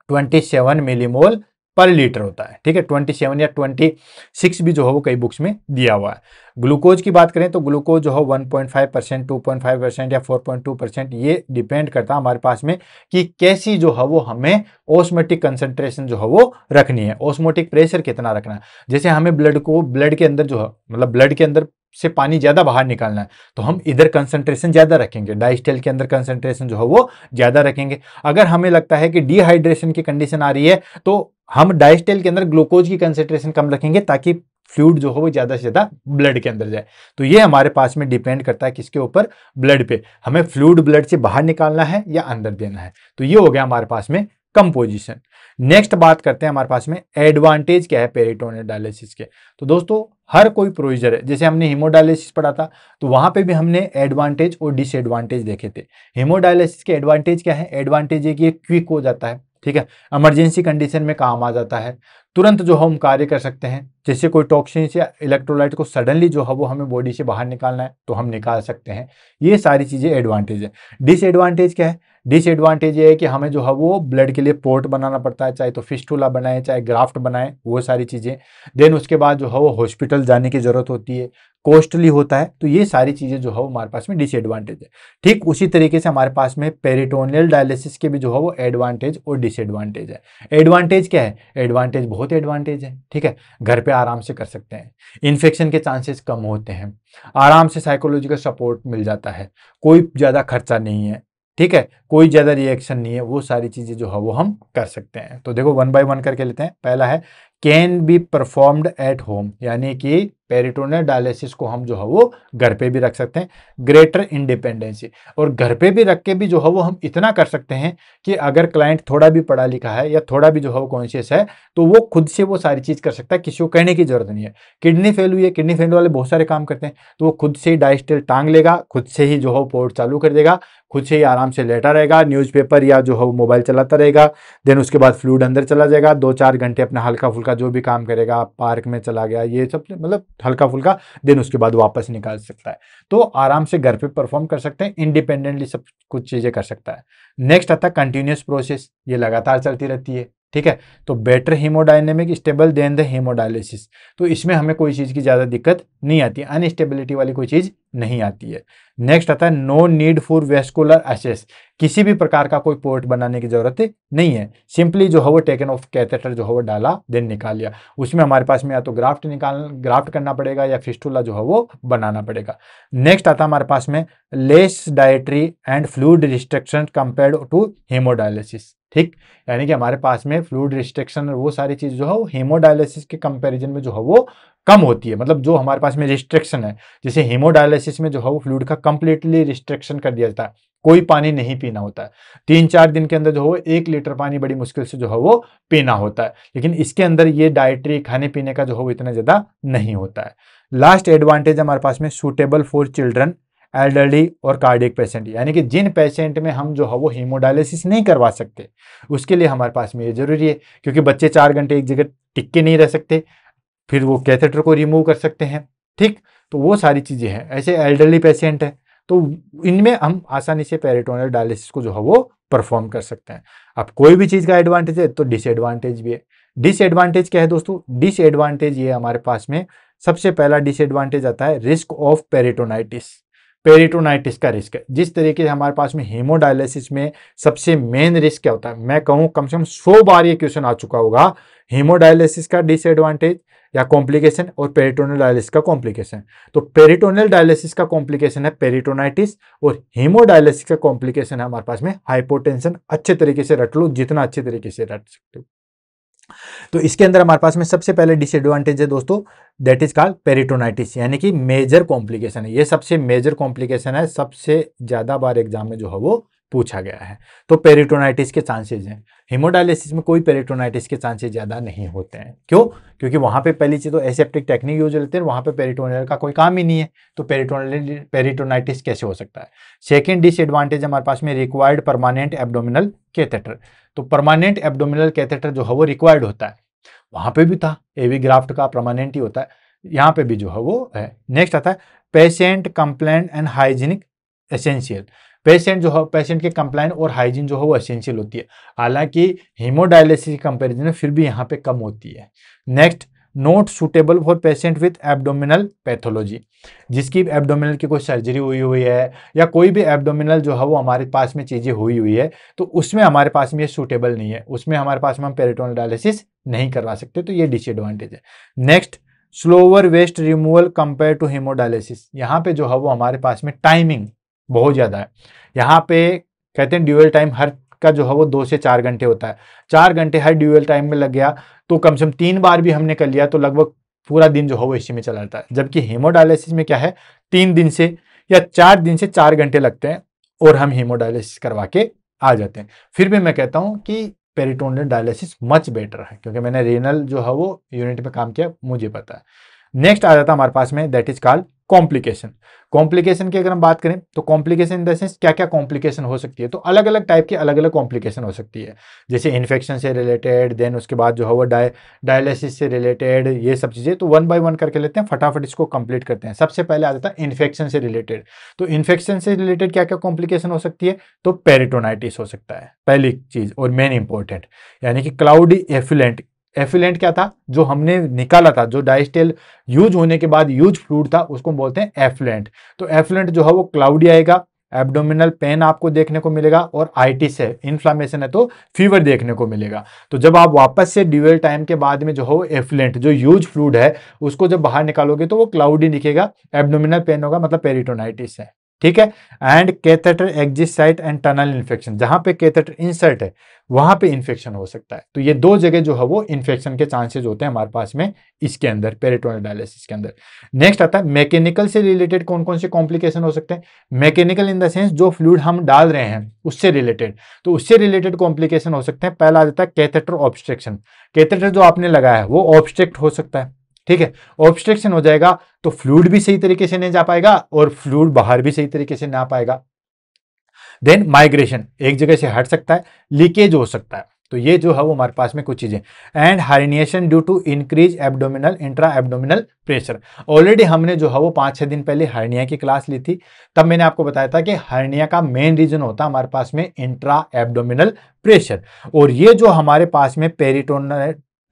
27 मिलीमोल पर लीटर होता है। ठीक है, 27 या 26 भी जो है वो कई बुक्स में दिया हुआ है। ग्लूकोज की बात करें तो ग्लूकोज जो है 1.5%, 2.5% या 4.2%, ये डिपेंड करता है हमारे पास में कि कैसी जो है वो हमें ऑस्मोटिक कंसंट्रेशन जो है वो रखनी है, ऑस्मोटिक प्रेशर कितना रखना है। जैसे हमें ब्लड के अंदर जो है, मतलब ब्लड के अंदर से पानी ज्यादा बाहर निकालना है, तो हम इधर कंसंट्रेशन ज्यादा रखेंगे, डाइस्टेल के अंदर कंसंट्रेशन जो है वो ज्यादा रखेंगे। अगर हमें लगता है कि डिहाइड्रेशन की कंडीशन आ रही है तो हम डाइस्टेल के अंदर ग्लूकोज की कंसंट्रेशन कम रखेंगे, ताकि फ्लूइड जो हो वो ज्यादा से ज्यादा ब्लड के अंदर जाए। तो ये हमारे पास में डिपेंड करता है किसके ऊपर, ब्लड पे, हमें फ्लूइड ब्लड से बाहर निकालना है या अंदर देना है। तो ये हो गया हमारे पास में कंपोजिशन। नेक्स्ट बात करते हैं हमारे पास में एडवांटेज क्या है पेरिटोनियल डायलिसिस के। तो दोस्तों हर कोई प्रोसीजर है, जैसे हमने हीमोडायलिसिस पढ़ा था तो वहां पे भी हमने एडवांटेज और डिसएडवांटेज देखे थे। हीमोडायलिसिस के एडवांटेज क्या है, एडवांटेज है कि ये क्विक हो जाता है। ठीक है, इमरजेंसी कंडीशन में काम आ जाता है, तुरंत जो हम कार्य कर सकते हैं, जैसे कोई टॉक्सिन्स या इलेक्ट्रोलाइट को सडनली जो है वो हमें बॉडी से बाहर निकालना है तो हम निकाल सकते हैं। ये सारी चीजें एडवांटेज है। डिसएडवांटेज क्या है, डिसएडवांटेज ये है कि हमें जो है वो ब्लड के लिए पोर्ट बनाना पड़ता है, चाहे तो फिस्टुला बनाए चाहे ग्राफ्ट बनाए, वो सारी चीज़ें। देन उसके बाद जो है वो हॉस्पिटल जाने की ज़रूरत होती है, कॉस्टली होता है। तो ये सारी चीज़ें जो है वो हमारे पास में डिसएडवांटेज है। ठीक उसी तरीके से हमारे पास में पेरिटोनियल डायलिसिस के भी जो है वो एडवांटेज और डिसएडवांटेज है। एडवांटेज क्या है? एडवांटेज बहुत एडवांटेज है, ठीक है। घर पे आराम से कर सकते हैं, इन्फेक्शन के चांसेस कम होते हैं, आराम से साइकोलॉजिकल सपोर्ट मिल जाता है, कोई ज़्यादा खर्चा नहीं है, ठीक है, कोई ज़्यादा रिएक्शन नहीं है, वो सारी चीज़ें जो है वो हम कर सकते हैं। तो देखो 1 बाय 1 करके लेते हैं। पहला है can be performed at home, यानी कि पेरिटोनियल डायलिसिस को हम जो है वो घर पे भी रख सकते हैं। ग्रेटर इंडिपेंडेंसी, और घर पे भी रख के भी जो है वो हम इतना कर सकते हैं कि अगर क्लाइंट थोड़ा भी पढ़ा लिखा है या थोड़ा भी जो है वो कॉन्शियस है तो वो खुद से वो सारी चीज़ कर सकता है, किसी को कहने की जरूरत नहीं है। किडनी फेल हुई है, किडनी फेल वाले बहुत सारे काम करते हैं, तो वो खुद से ही डायस्टेल टांग लेगा, खुद से ही जो है पोर्ट चालू कर देगा, खुद से ही आराम से लेटा रहेगा, न्यूज़पेपर या जो है वो मोबाइल चलाता रहेगा। देन उसके बाद फ्लूइड अंदर चला जाएगा, 2-4 घंटे अपना हल्का फुल्का जो भी काम करेगा, पार्क में चला गया, ये सब मतलब हल्का फुल्का, देन उसके बाद वापस निकाल सकता है। तो आराम से घर पे परफॉर्म कर सकते हैं, इंडिपेंडेंटली सब कुछ चीज़ें कर सकता है। नेक्स्ट आता है कंटिन्यूस प्रोसेस, ये लगातार चलती रहती है, ठीक है। तो better haemodynamic stable then the haemodialysis, तो इसमें हमें कोई चीज़ की ज़्यादा दिक्कत नहीं आती है, अनस्टेबिलिटी वाली कोई चीज़ नहीं आती है। नेक्स्ट आता है no need for vascular access, किसी भी प्रकार का कोई पोर्ट बनाने की जरूरत नहीं है, सिंपली जो है वो टेकन ऑफ कैथेटर जो है वो डाला, देन निकाल लिया। उसमें हमारे पास में या तो ग्राफ्ट करना पड़ेगा या फिस्टुला जो है वो बनाना पड़ेगा। नेक्स्ट आता है हमारे पास में less dietary and fluid restriction compared to haemodialysis, ठीक, यानी कि हमारे पास में फ्लूइड रिस्ट्रिक्शन और वो सारी चीज जो है वो हीमोडायलिसिस के कंपैरिजन में जो है वो कम होती है। मतलब जो हमारे पास में रिस्ट्रिक्शन है, जैसे हीमोडायलिसिस में जो है वो फ्लूइड का कंप्लीटली रिस्ट्रिक्शन कर दिया जाता है, कोई पानी नहीं पीना होता है, 3-4 दिन के अंदर जो है वो 1 लीटर पानी बड़ी मुश्किल से जो है वो पीना होता है। लेकिन इसके अंदर ये डाइटरी खाने पीने का जो है वो इतना ज्यादा नहीं होता है। लास्ट एडवांटेज हमारे पास में सूटेबल फॉर चिल्ड्रन, एल्डरली और कार्डियक पेशेंट, यानी कि जिन पेशेंट में हम जो है वो हीमोडायलिसिस नहीं करवा सकते उसके लिए हमारे पास में ये जरूरी है, क्योंकि बच्चे 4 घंटे एक जगह टिक के नहीं रह सकते, फिर वो कैथेटर को रिमूव कर सकते हैं, ठीक। तो वो सारी चीजें हैं। ऐसे एल्डरली पेशेंट है तो इनमें हम आसानी से पेरिटोनियल डायलिसिस को जो है वो परफॉर्म कर सकते हैं। अब कोई भी चीज का एडवांटेज है तो डिसएडवांटेज भी है। डिसएडवांटेज क्या है दोस्तों? डिसएडवांटेज ये हमारे पास में सबसे पहला डिसएडवांटेज आता है रिस्क ऑफ पेरिटोनाइटिस। पेरिटोनाइटिस का रिस्क है, जिस तरीके से हमारे पास में हीमोडायलिसिस में सबसे मेन रिस्क क्या होता है, मैं कहूं कम से कम 100 बार ये क्वेश्चन आ चुका होगा, हीमोडायलिसिस का डिसएडवांटेज या कॉम्प्लिकेशन और पेरिटोनियल डायलिसिस का कॉम्प्लिकेशन। तो पेरिटोनियल डायलिसिस का कॉम्प्लिकेशन है पेरिटोनाइटिस और हीमोडायलिसिस का कॉम्प्लिकेशन है हमारे पास में हाइपोटेंशन। अच्छे तरीके से रट लो, जितना अच्छे तरीके से रट सकते हो। तो इसके अंदर हमारे पास में सबसे पहले डिसएडवांटेज है दोस्तों, दैट इज कॉल्ड पेरिटोनाइटिस, यानी कि मेजर कॉम्प्लिकेशन है, ये सबसे मेजर कॉम्प्लिकेशन है, सबसे ज्यादा बार एग्जाम में जो है वो पूछा गया है। तो पेरिटोनाइटिस के चांसेस हैं, हीमोडायलिसिस में कोई पेरिटोनाइटिस के चांसेस ज्यादा नहीं होते हैं। क्यों? क्योंकि वहां पे पहली चीज तो एसेप्टिक टेक्निक यूज लेते हैं, वहां पे पेरिटोनियल का कोई काम ही नहीं है, तो पेरिटोनाइटिस कैसे हो सकता है। सेकेंड डिसएडवांटेज हमारे पास में रिक्वायर्ड परमानेंट एब्डोमिनल कैथेटर, तो परमानेंट एब्डोमिनल कैथेटर जो है वो रिक्वायर्ड होता है, वहां पे भी था, एवी ग्राफ्ट का परमानेंट ही होता है, यहाँ पे भी जो है वो है। नेक्स्ट आता है patient complaint and hygienic essential, patient जो है पेशेंट के कंप्लाइन और हाइजीन जो है वो एसेंशियल होती है, हालांकि हीमोडायलिसिस के कंपैरिजन में फिर भी यहाँ पे कम होती है। Next not suitable for patient with abdominal pathology, जिसकी एब्डोमिनल की कोई सर्जरी हुई है या कोई भी एब्डोमिनल जो है वो हमारे पास में चीजें हुई है, तो उसमें हमारे पास में ये सूटेबल नहीं है, उसमें हमारे पास में हम पेरिटोनियल डायलिसिस नहीं करवा सकते, तो ये डिसएडवांटेज है। Next slower waste removal compare to haemodialysis, यहाँ पे जो है वो हमारे पास में टाइमिंग बहुत ज्यादा है, यहाँ पे कहते हैं ड्यूअल टाइम हर का जो है वो 2 से 4 घंटे होता है, 4 घंटे हर ड्यूअल टाइम में लग गया तो कम से कम 3 बार भी हमने कर लिया तो लगभग पूरा दिन जो है वो इसी में चला जाता है। जबकि हीमोडायलिसिस में क्या है, 3 दिन से या 4 दिन से 4 घंटे लगते हैं और हम हीमोडायलिसिस करवा के आ जाते हैं। फिर भी मैं कहता हूं कि पेरिटोनियल डायलिसिस मच बेटर है, क्योंकि मैंने रेनल जो है वो यूनिट में काम किया, मुझे पता है। नेक्स्ट आ जाता है हमारे पास में that is called complication. Complication की अगर हम बात करें तो कॉम्प्लिकेशन इन द सेंस क्या क्या कॉम्प्लिकेशन हो सकती है, तो अलग अलग टाइप की अलग अलग कॉम्प्लिकेशन हो सकती है, जैसे इन्फेक्शन से रिलेटेड, देन उसके बाद जो है वो डायलिसिस से रिलेटेड, ये सब चीज़ें। तो वन बाय वन करके लेते हैं, फटाफट इसको कंप्लीट करते हैं। सबसे पहले आ जाता है इन्फेक्शन से रिलेटेड। तो इन्फेक्शन से रिलेटेड क्या क्या कॉम्प्लिकेशन हो सकती है, तो पेरिटोनाइटिस हो सकता है पहली चीज और मेन इंपॉर्टेंट, यानी कि क्लाउडी एफिलेंट। एफिलेंट क्या था, जो हमने निकाला था, जो डाइस्टेल यूज होने के बाद यूज फ्लूइड था, उसको बोलते हैं एफिलेंट। तो एफिलेंट जो है वो क्लाउडी आएगा, एब्डोमिनल पेन आपको देखने को मिलेगा, और आइटिस है, इन्फ्लामेशन है तो फीवर देखने को मिलेगा। तो जब आप वापस से ड्यूअल टाइम के बाद में जो हो एफिलेंट जो यूज फ्लूइड है उसको जब बाहर निकालोगे तो वो क्लाउडी दिखेगा, एब्डोमिनल पेन होगा, मतलब पेरिटोनाइटिस है। ठीक है। And catheter exit site and tunnel infection, जहां पे कैथेटर इंसर्ट है वहां पे इन्फेक्शन हो सकता है। तो ये दो जगह जो है वो इन्फेक्शन के चांसेस होते हैं हमारे पास में इसके अंदर, पेरिटोनियल डायलिसिस के अंदर। नेक्स्ट आता है मैकेनिकल से रिलेटेड कौन कौन से कॉम्प्लिकेशन हो सकते हैं। मैकेनिकल इन द सेंस जो फ्लूइड हम डाल रहे हैं उससे रिलेटेड, तो उससे रिलेटेड कॉम्प्लिकेशन हो सकते हैं। पहला आ जाता है कैथेटर ऑब्स्ट्रक्शन। कैथेटर जो आपने लगाया है वो ऑब्स्ट्रक्ट हो सकता है। ठीक है, ऑब्स्ट्रक्शन हो जाएगा तो फ्लूइड भी सही तरीके से नहीं जा पाएगा और फ्लूइड बाहर भी सही तरीके से ना पाएगा। देन माइग्रेशन, एक जगह से हट सकता है, लीकेज हो सकता है। तो ये जो है वो हमारे पास में कुछ चीजें। And herniation due to increase abdominal intra abdominal pressure. Already हमने जो है वो 5-6 दिन पहले हार्निया की क्लास ली थी, तब मैंने आपको बताया था कि हार्निया का मेन रीजन होता है हमारे पास में इंट्रा एब्डोमिनल प्रेशर। और ये जो हमारे पास में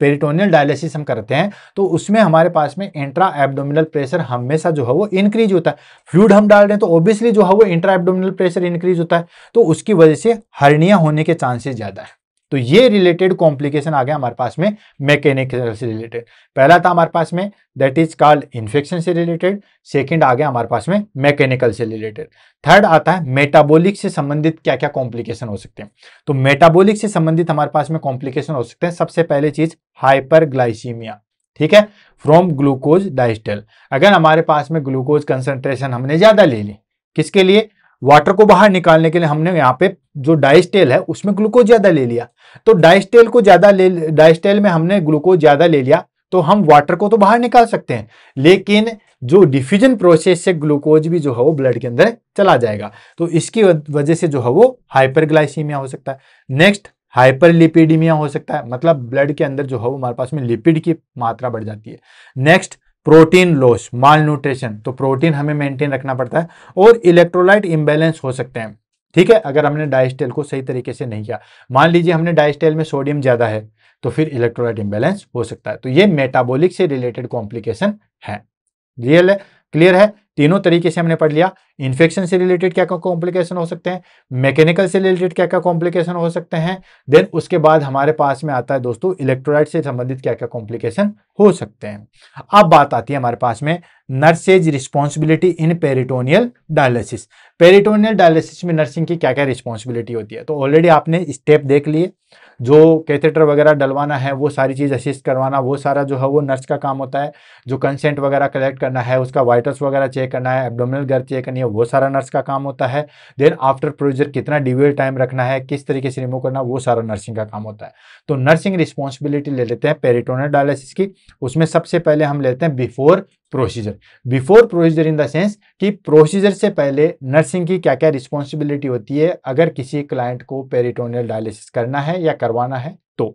पेरिटोनियल डायलिसिस हम करते हैं तो उसमें हमारे पास में इंट्रा एब्डोमिनल प्रेशर हमेशा जो है वो इंक्रीज होता है। फ्लूइड हम डाल रहे हैं तो ऑब्वियसली जो है वो इंट्रा एब्डोमिनल प्रेशर इंक्रीज होता है, तो उसकी वजह से हर्निया होने के चांसेस ज्यादा है। तो ये रिलेटेड कॉम्प्लिकेशन आ गया हमारे पास में मैकेनिकल से रिलेटेड। पहला था हमारे पास में दैट इज कॉल्ड इन्फेक्शन से रिलेटेड, सेकंड आ गया हमारे पास में मैकेनिकल से रिलेटेड। थर्ड आता है मेटाबॉलिक से संबंधित क्या क्या कॉम्प्लिकेशन हो सकते हैं। तो मेटाबॉलिक से संबंधित हमारे पास में कॉम्प्लिकेशन हो सकते हैं। सबसे पहले चीज हाइपरग्लाइसीमिया, ठीक है, फ्रॉम ग्लूकोज डाइस्टेल। अगर हमारे पास में ग्लूकोज कंसंट्रेशन हमने ज्यादा ले ली, किसके लिए, वाटर को बाहर निकालने के लिए, हमने यहाँ पे जो डाइस्टेल है उसमें ग्लूकोज ज्यादा ले लिया, तो डाइस्टेल में हमने ग्लूकोज ज्यादा ले लिया तो हम वाटर को तो बाहर निकाल सकते हैं, लेकिन जो डिफ्यूजन प्रोसेस से ग्लूकोज भी जो है वो ब्लड के अंदर चला जाएगा, तो इसकी वजह से जो है वो हाइपरग्लाइसीमिया हो सकता है। नेक्स्ट हाइपरलिपिडीमिया हो सकता है, मतलब ब्लड के अंदर जो है वो हमारे पास में लिपिड की मात्रा बढ़ जाती है। नेक्स्ट प्रोटीन लॉस, माल न्यूट्रिशन, तो प्रोटीन हमें मेंटेन रखना पड़ता है। और इलेक्ट्रोलाइट इंबैलेंस हो सकते हैं, ठीक है, अगर हमने डाइस्टेल को सही तरीके से नहीं किया। मान लीजिए हमने डाइस्टेल में सोडियम ज्यादा है तो फिर इलेक्ट्रोलाइट इंबैलेंस हो सकता है। तो ये मेटाबॉलिक से रिलेटेड कॉम्प्लिकेशन है। रियल है, क्लियर है, तीनों तरीके से हमने पढ़ लिया। इन्फेक्शन से रिलेटेड क्या क्या कॉम्प्लिकेशन हो सकते हैं, मैकेनिकल से रिलेटेड क्या क्या कॉम्प्लिकेशन हो सकते हैं, देन उसके बाद हमारे पास में आता है दोस्तों इलेक्ट्रोलाइट से संबंधित क्या क्या कॉम्प्लिकेशन हो सकते हैं। अब बात आती है हमारे पास में नर्सेज रिस्पॉन्सिबिलिटी इन पेरिटोनियल डायलिसिस। पेरिटोनियल डायलिसिस में नर्सिंग की क्या क्या रिस्पॉन्सिबिलिटी होती है, तो ऑलरेडी आपने स्टेप देख लिए। जो कैथेटर वगैरह डलवाना है वो सारी चीज असिस्ट करवाना, वो सारा जो है वो नर्स का काम होता है। जो कंसेंट वगैरह कलेक्ट करना है, उसका वाइटल्स वगैरह चेक करना है, एब्डोमिनल गर्थ चेक करनी है, वो सारा नर्स का काम होता है। देन आफ्टर प्रोसीजर कितना डिवेल टाइम रखना है, किस तरीके से रिमूव करना, वो सारा नर्सिंग का काम होता है। तो नर्सिंग रिस्पॉन्सिबिलिटी ले लेते हैं पेरिटोनियल डायलिसिस की। उसमें सबसे पहले हम लेते हैं before procedure. Before procedure in the sense कि प्रोसीजर से पहले नर्सिंग की क्या क्या रिस्पॉन्सिबिलिटी होती है अगर किसी क्लाइंट को पेरिटोनियल डायलिसिस करना है या करवाना है तो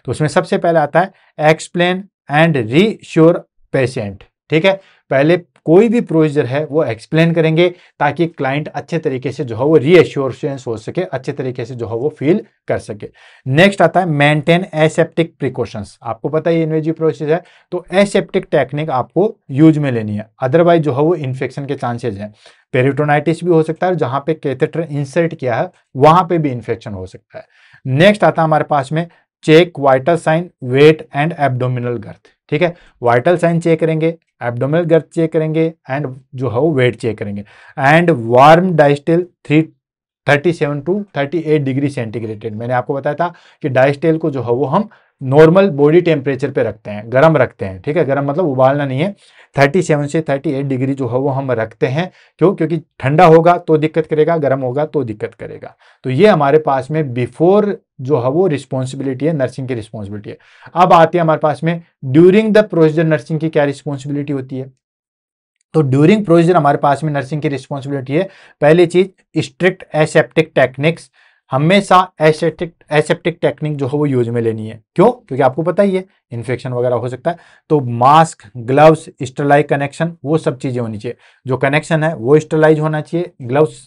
उसमें सबसे पहले आता है एक्सप्लेन एंड रीश्योर पेशेंट। ठीक है, पहले कोई भी प्रोसीजर है वो एक्सप्लेन करेंगे ताकि क्लाइंट अच्छे तरीके से जो है वो रीएश्योरेंस हो सके, अच्छे तरीके से जो है वो फील कर सके। नेक्स्ट आता है मेंटेन एसेप्टिक प्रिकॉशंस। आपको पता है ये इन्वेजिव प्रोसीजर है तो एसेप्टिक टेक्निक आपको यूज में लेनी है, अदरवाइज जो है वो इन्फेक्शन के चांसेस हैं। पेरिटोनाइटिस भी हो सकता है, जहां पे कैथेटर इंसर्ट किया है वहां पे भी इन्फेक्शन हो सकता है। नेक्स्ट आता है हमारे पास में check vital sign, weight and abdominal girth. ठीक है, वाइटल साइन चेक करेंगे, एब्डोमिनल गर्थ चेक करेंगे एंड जो है वो वेट चेक करेंगे। And warm dialysate 37 to 38 degree centigrade. मैंने आपको बताया था कि डाइस्टेल को जो है वो हम नॉर्मल बॉडी टेम्परेचर पे रखते हैं, गर्म रखते हैं। ठीक है, गर्म मतलब उबालना नहीं है, 37 से 38 डिग्री जो है वो हम रखते हैं। क्यों, क्योंकि ठंडा होगा तो दिक्कत करेगा, गर्म होगा तो दिक्कत करेगा। तो ये हमारे पास में बिफोर जो है वो रिस्पॉन्सिबिलिटी है, नर्सिंग की रिस्पॉन्सिबिलिटी है। अब आती है हमारे पास में ड्यूरिंग द प्रोसीजर नर्सिंग की क्या रिस्पॉन्सिबिलिटी होती है। तो ड्यूरिंग प्रोसीजर हमारे पास में नर्सिंग की रिस्पॉन्सिबिलिटी है, पहली चीज स्ट्रिक्ट एसेप्टिक टेक्निक्स, हमेशा एसेप्टिक टेक्निक जो है वो यूज में लेनी है। क्यों? क्योंकि आपको पता ही है इन्फेक्शन वगैरह हो सकता है। तो मास्क, ग्लव्स, स्टरलाइज कनेक्शन, वो सब चीजें होनी चाहिए। जो कनेक्शन है वो स्टरलाइज होना चाहिए, ग्लव्स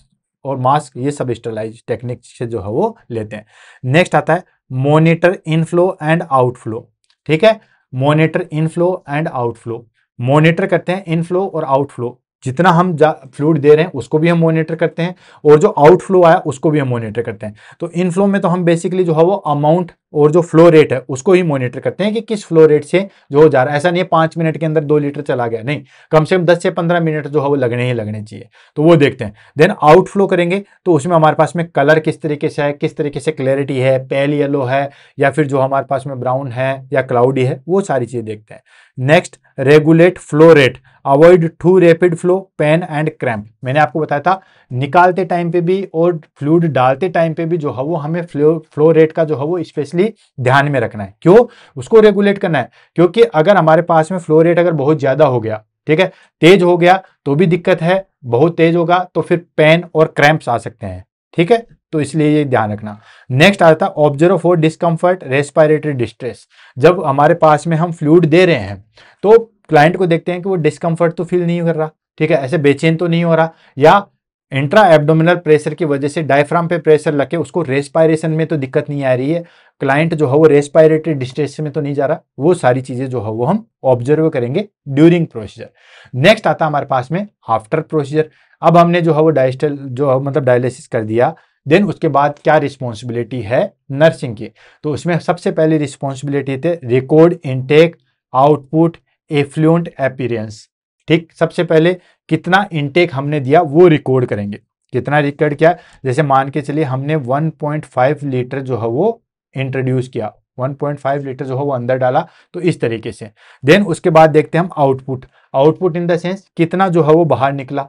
और मास्क ये सब स्टरलाइज टेक्निक से जो है वो लेते हैं। नेक्स्ट आता है मॉनिटर इनफ्लो एंड आउटफ्लो। ठीक है, monitor inflow and outflow, monitor करते हैं इनफ्लो और आउटफ्लो, जितना हम फ्लूइड दे रहे हैं उसको भी हम मॉनिटर करते हैं, और जो आउटफ्लो आया उसको भी हम मॉनिटर करते हैं। तो इनफ्लो में तो हम बेसिकली जो है वो अमाउंट और जो फ्लो रेट है उसको ही मॉनिटर करते हैं कि किस फ्लो रेट से जो जा रहा है। ऐसा नहीं है 5 मिनट के अंदर 2 लीटर चला गया, नहीं, कम से कम 10 से 15 मिनट जो है वो लगने ही लगने चाहिए। तो वो देखते हैं। देन आउटफ्लो करेंगे तो उसमें हमारे पास में कलर किस तरीके से है, किस तरीके से क्लैरिटी है, पेल येलो है या फिर जो हमारे पास में ब्राउन है या क्लाउडी है, वो सारी चीजें देखते हैं। Next regulate flow rate, avoid too rapid flow, pain and cramp. मैंने आपको बताया था निकालते टाइम पे भी और फ्लूइड डालते टाइम पे भी जो है वो हमें फ्लो रेट का जो है वो स्पेशली ध्यान में रखना है। क्यों? उसको रेगुलेट करना है, क्योंकि अगर हमारे पास में फ्लो रेट अगर बहुत ज्यादा हो गया, ठीक है, तेज हो गया तो भी दिक्कत है, बहुत तेज होगा तो फिर पेन और क्रैम्प्स आ सकते हैं। ठीक है, तो इसलिए ये ध्यान रखना। नेक्स्ट आता है observe for discomfort, respiratory distress. जब हमारे पास में हम फ्लूइड दे रहे हैं तो क्लाइंट को देखते हैं कि वो डिस्कम्फर्ट तो फील नहीं कर रहा, ठीक है, ऐसे बेचैन तो नहीं हो रहा, या इंट्रा एब्डोमिनल प्रेशर की वजह से डायफ्राम पे प्रेशर लगे उसको रेस्पायरेशन में तो दिक्कत नहीं आ रही है, क्लाइंट जो है वो रेस्पायरेटरी डिस्ट्रेस में तो नहीं जा रहा। वो सारी चीजें जो है वो हम ऑब्जर्व करेंगे ड्यूरिंग प्रोसीजर। नेक्स्ट आता है हमारे पास में आफ्टर प्रोसीजर। अब हमने जो है वो डायस्टल जो मतलब डायलिसिस कर दिया, देन उसके बाद क्या रिस्पॉन्सिबिलिटी है नर्सिंग की? तो उसमें सबसे पहली रिस्पॉन्सिबिलिटी थे record intake, output, effluent appearance. ठीक, सबसे पहले कितना इनटेक हमने दिया वो रिकॉर्ड करेंगे। कितना रिकॉर्ड किया? जैसे मान के चलिए हमने 1.5 लीटर जो है वो इंट्रोड्यूस किया, 1.5 लीटर जो है वो अंदर डाला, तो इस तरीके से। देन उसके बाद देखते हैं हम output. Output in the sense कितना जो है वो बाहर निकला,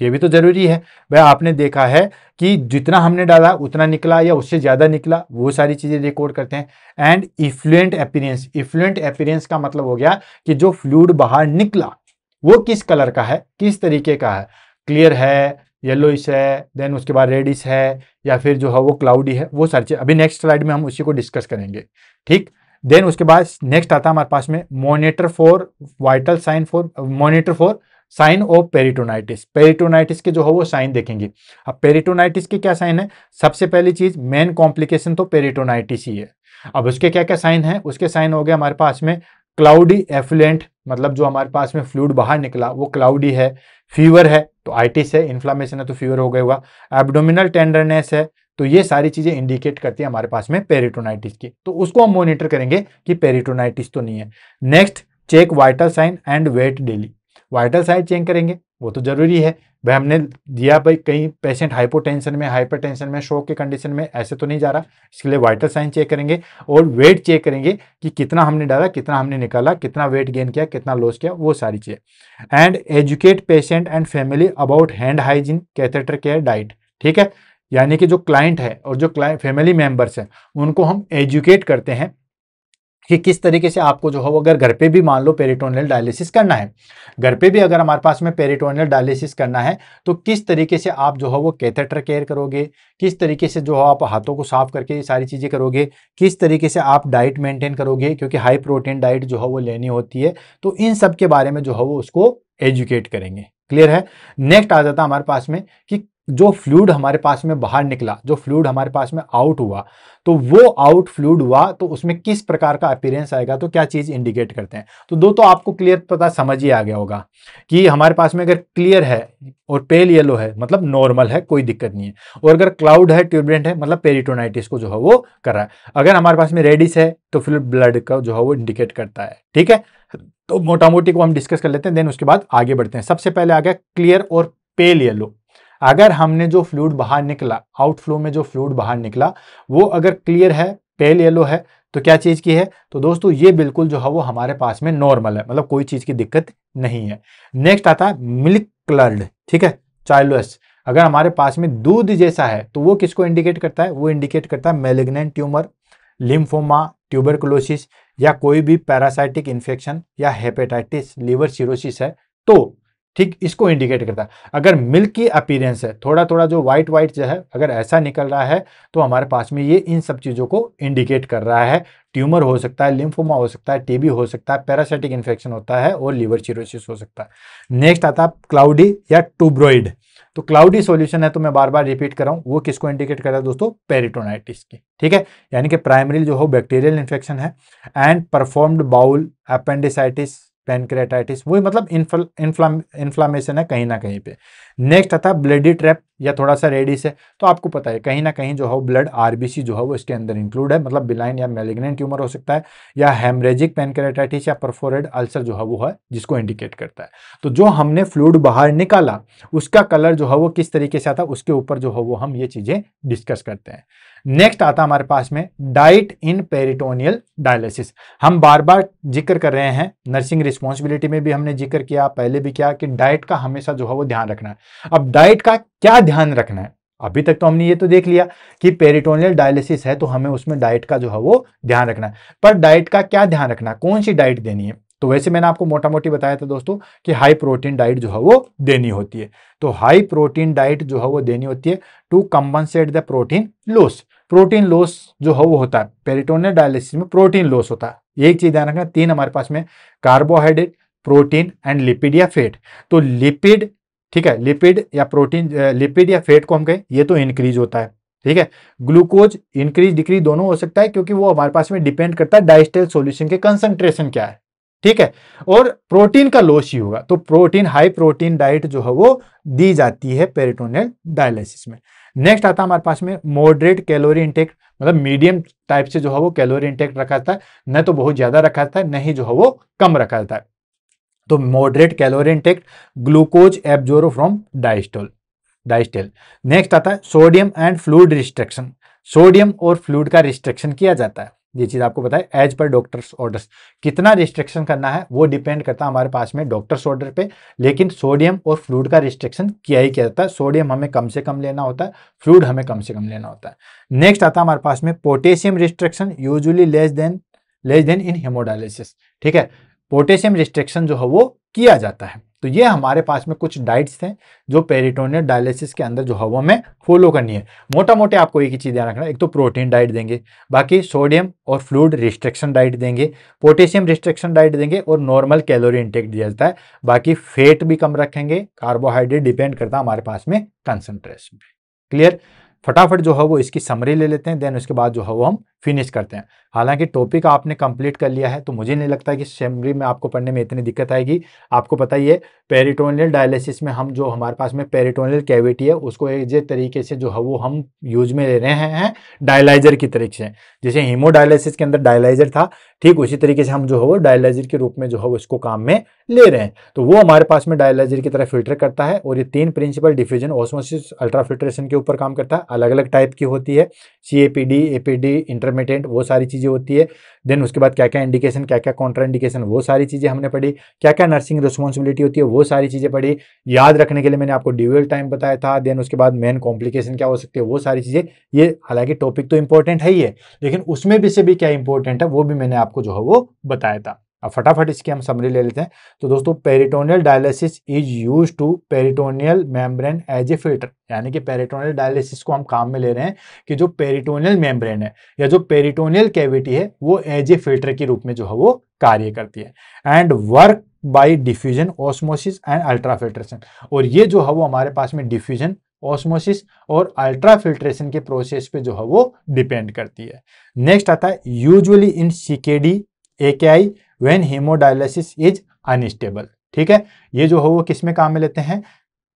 ये भी तो जरूरी है। भाई आपने देखा है कि जितना हमने डाला उतना निकला या उससे ज्यादा निकला, वो सारी चीजें रिकॉर्ड करते हैं। And effluent appearance, effluent appearance का मतलब हो गया कि जो फ्लूइड बाहर निकला वो किस कलर का है, किस तरीके का है, क्लियर है, येलोइश है, देन उसके बाद रेडिश है, या फिर जो है वो क्लाउडी है, वो सारी चीज अभी नेक्स्ट स्लाइड में हम उसी को डिस्कस करेंगे। ठीक, देन उसके बाद नेक्स्ट आता है हमारे पास में monitor for vital sign for, monitor for sign of peritonitis. Peritonitis के जो है वो साइन देखेंगे। अब पेरिटोनाइटिस के क्या साइन है? सबसे पहली चीज मेन कॉम्प्लिकेशन तो पेरिटोनाइटिस ही है। अब उसके क्या क्या साइन है? उसके साइन हो गया हमारे पास में क्लाउडी एफ्लुएंट, मतलब जो हमारे पास में फ्लूइड बाहर निकला वो क्लाउडी है। फीवर है तो आइटिस है, इन्फ्लामेशन है तो फीवर हो गया हुआ। एब्डोमिनल टेंडरनेस है, तो ये सारी चीजें इंडिकेट करती है हमारे पास में पेरिटोनाइटिस की, तो उसको हम मॉनिटर करेंगे कि पेरिटोनाइटिस तो नहीं है। Next check vital sign and weight daily. Vital sign check करेंगे, वो तो जरूरी है भाई, हमने दिया भाई कहीं पेशेंट हाइपोटेंशन में, हाइपरटेंशन में, शॉक के कंडीशन में ऐसे तो नहीं जा रहा, इसके लिए वाइटल साइन चेक करेंगे। और वेट चेक करेंगे कि कितना हमने डाला, कितना हमने निकाला, कितना वेट गेन किया, कितना लॉस किया, वो सारी चीजें। And educate patient and family about hand hygiene, catheter care, diet. ठीक है, यानी कि जो क्लाइंट है और जो क्लाइंट फैमिली मेंबर्स हैं उनको हम एजुकेट करते हैं कि किस तरीके से आपको जो है वो, अगर घर पे भी मान लो पेरिटोनियल डायलिसिस करना है, घर पे भी अगर हमारे पास में पेरिटोनियल डायलिसिस करना है तो किस तरीके से आप जो है वो कैथेटर केयर करोगे, किस तरीके से जो है आप हाथों को साफ करके ये सारी चीजें करोगे, किस तरीके से आप डाइट मेंटेन करोगे, क्योंकि हाई प्रोटीन डाइट जो है वो लेनी होती है। तो इन सब के बारे में जो है वो उसको एजुकेट करेंगे। क्लियर है? नेक्स्ट आ जाता है हमारे पास में कि जो फ्लूइड हमारे पास में बाहर निकला, जो फ्लूइड हमारे पास में आउट हुआ, तो वो आउट फ्लूइड हुआ तो उसमें किस प्रकार का अपीयरेंस आएगा, तो क्या चीज इंडिकेट करते हैं। तो दो तो आपको क्लियर पता समझ ही आ गया होगा कि हमारे पास में अगर क्लियर है और पेल येलो है मतलब नॉर्मल है, कोई दिक्कत नहीं है, और अगर क्लाउड है, ट्यूबरेंट है, मतलब पेरिटोनाइटिस को जो है वो कर रहा है। अगर हमारे पास में रेडिश है तो फिर ब्लड का जो है वो इंडिकेट करता है। ठीक है, तो मोटा मोटी को हम डिस्कस कर लेते हैं, देन उसके बाद आगे बढ़ते हैं। सबसे पहले आ गया क्लियर और पेल येलो। अगर हमने जो फ्लूइड बाहर निकला, आउटफ्लो में जो फ्लूइड बाहर निकला वो अगर क्लियर है, पेल येलो है, तो क्या चीज की है? तो दोस्तों ये बिल्कुल जो है वो हमारे पास में नॉर्मल है, मतलब कोई चीज की दिक्कत नहीं है। नेक्स्ट आता है मिल्क कलर्ड, ठीक है, चाइल्डस। अगर हमारे पास में दूध जैसा है तो वो किसको इंडिकेट करता है? वो इंडिकेट करता है मैलिग्नेंट ट्यूमर, लिम्फोमा, ट्यूबरकुलोसिस, या कोई भी पैरासाइटिक इंफेक्शन, या हेपेटाइटिस, लीवर सिरोसिस है। तो ठीक, इसको इंडिकेट करता है। अगर मिल्क की अपीयरेंस है, थोड़ा थोड़ा जो व्हाइट व्हाइट जो है अगर ऐसा निकल रहा है, तो हमारे पास में ये इन सब चीज़ों को इंडिकेट कर रहा है। ट्यूमर हो सकता है, लिम्फोमा हो सकता है, टीबी हो सकता है, पैरासाइटिक इन्फेक्शन होता है और लिवर सिरोसिस हो सकता है। नेक्स्ट आता है क्लाउडी या टूब्रोइड। तो क्लाउडी सॉल्यूशन है, तो मैं बार बार रिपीट कर रहा हूं, वो किसको इंडिकेट कर रहा है दोस्तों? पेरिटोनाइटिस की। ठीक है, यानी कि प्राइमरी जो हो बैक्टीरियल इन्फेक्शन है and performed bowel appendicitis pancreatitis, वही मतलब इन्फ्लामेशन है कहीं ना कहीं पे। नेक्स्ट आता है ब्लडी ट्रैप या थोड़ा सा रेडिस है, तो आपको पता है कहीं ना कहीं जो है ब्लड आरबीसी जो है वो इसके अंदर इंक्लूड है, मतलब बिलाइन या मैलिग्नेंट ट्यूमर हो सकता है, या हेमरेजिक पैनक्रेटाइटिस या परफोरेड अल्सर जो है वो है जिसको इंडिकेट करता है। तो जो हमने फ्लूइड बाहर निकाला उसका कलर जो है वो किस तरीके से आता है, उसके ऊपर जो है वो हम ये चीजें डिस्कस करते हैं। नेक्स्ट आता हमारे पास में डाइट इन पेरिटोनियल डायलिसिस। हम बार बार जिक्र कर रहे हैं, नर्सिंग रिस्पॉन्सिबिलिटी में भी हमने जिक्र किया, पहले भी किया, कि डाइट का हमेशा जो है वो ध्यान रखना है। अब डाइट का क्या ध्यान रखना है? अभी तक तो हमने ये तो देख लिया कि पेरिटोनियल डायलिसिस है तो हमें उसमें डाइट का जो है वो ध्यान रखना है, पर डाइट का क्या ध्यान रखना है, कौन सी डाइट देनी है? तो वैसे मैंने आपको मोटा मोटी बताया था दोस्तों कि हाई प्रोटीन डाइट जो है वो देनी होती है। तो हाई प्रोटीन डाइट जो है वो देनी होती है to compensate the protein loss. Protein loss जो है वो होता है पेरिटोनियल डायलिसिस में, प्रोटीन लॉस होता है। एक चीज ध्यान रखना, तीन हमारे पास में कार्बोहाइड्रेट, प्रोटीन एंड लिपिड या फैट। तो लिपिड, ठीक है, लिपिड या प्रोटीन, लिपिड या फैट को हम कहें, ये तो इंक्रीज होता है। ठीक है, ग्लूकोज इंक्रीज डिक्रीज दोनों हो सकता है, क्योंकि वो हमारे पास में डिपेंड करता है डाइस्टेल सॉल्यूशन के कंसंट्रेशन क्या है। ठीक है, और प्रोटीन का लॉस ही होगा। तो प्रोटीन, हाई प्रोटीन डाइट जो है वो दी जाती है पेरिटोनियल डायलिसिस में। नेक्स्ट आता है हमारे पास में मॉडरेट कैलोरी इंटेक, मतलब मीडियम टाइप से जो है वो कैलोरी इंटेक रखा जाता है, न तो बहुत ज्यादा रखा जाता है, न ही जो है वो कम रखा जाता है। तो moderate calorie intake, glucose absorb from dialysate. Next आता है sodium and fluid restriction. Sodium और फ्लूइड का रिस्ट्रिक्शन किया जाता है, ये चीज आपको पता है, एज पर डॉक्टर्स ऑर्डर्स। कितना रिस्ट्रिक्शन करना है वो डिपेंड करता है हमारे पास में डॉक्टर्स ऑर्डर पे, लेकिन सोडियम और फ्लूइड का रिस्ट्रिक्शन किया ही किया जाता है। सोडियम हमें कम से कम लेना होता है, फ्लूइड हमें कम से कम लेना होता है। नेक्स्ट आता है हमारे पास में potassium restriction, usually less than in hemodialysis. ठीक है, पोटेशियम रिस्ट्रिक्शन जो है वो किया जाता है। तो ये हमारे पास में कुछ डाइट्स थे जो पेरिटोनियल डायलिसिस के अंदर जो है वो हमें फॉलो करनी है। मोटा मोटे आपको एक ही चीज ध्यान रखना है, एक तो प्रोटीन डाइट देंगे, बाकी सोडियम और फ्लूइड रिस्ट्रिक्शन डाइट देंगे, पोटेशियम रिस्ट्रिक्शन डाइट देंगे, और नॉर्मल कैलोरी इंटेक दिया जाता है। बाकी फैट भी कम रखेंगे, कार्बोहाइड्रेट डिपेंड करता है हमारे पास में कंसंट्रेशन पे। क्लियर? फटाफट जो है वो इसकी समरी ले लेते हैं, देन उसके बाद जो है वो हम फिनिश करते हैं। हालांकि टॉपिक आपने कंप्लीट कर लिया है, तो मुझे नहीं लगता कि समरी में आपको पढ़ने में इतनी दिक्कत आएगी। आपको पता ही है पेरिटोनियल डायलिसिस में हम जो हमारे पास में पेरिटोनियल कैविटी है उसको एक तरीके से जो है वो हम यूज में ले रहे हैं डायलाइजर की तरीके से। जैसे हीमोडायलिसिस के अंदर डायलाइजर था, ठीक उसी तरीके से हम जो है वो डायलाइजर के रूप में जो है वो इसको काम में ले रहे हैं। तो वो हमारे पास में डायलाइजर की तरह फिल्टर करता है, और ये तीन प्रिंसिपल डिफ्यूजन, ऑस्मोसिस, अल्ट्राफिल्ट्रेशन के ऊपर काम करता है। अलग अलग टाइप की होती है, CAPD, APD, इंटरमीडिएट, वो सारी चीजें होती है। देन उसके बाद क्या क्या इंडिकेशन, क्या क्या कॉन्ट्रा इंडिकेशन, वो सारी चीजें हमने पढ़ी। क्या क्या नर्सिंग रिस्पॉन्सिबिलिटी होती है, वो सारी चीजें पढ़ी। याद रखने के लिए मैंने आपको ड्यूअल टाइम बताया था। देन उसके बाद मेन कॉम्प्लिकेशन क्या हो सकती है, वो सारी चीजें। ये हालांकि टॉपिक तो इंपॉर्टेंट है ही है, लेकिन उसमें भी से भी क्या इंपॉर्टेंट है वो भी मैंने आपको जो है वो बताया था। अब फटाफट इसकी हम समरी ले लेते हैं। तो दोस्तों, peritoneal dialysis is used to peritoneal membrane as a filter, यानी कि पेरिटोनियल डायलिसिस को हम काम में ले रहे हैं कि जो पेरिटोनियल मेम्ब्रेन है या जो पेरिटोनियल कैविटी है वो एज ए फिल्टर के रूप में जो है वो कार्य करती है। And work by diffusion, osmosis and ultrafiltration. और ये जो है वो हमारे पास में डिफ्यूजन, ऑस्मोसिस और अल्ट्राफिल्ट्रेशन के प्रोसेस पे जो है वो डिपेंड करती है। नेक्स्ट आता है usually in CKD, AKI when hemodialysis is unstable. ठीक है, ये जो है वो किस में काम में लेते हैं,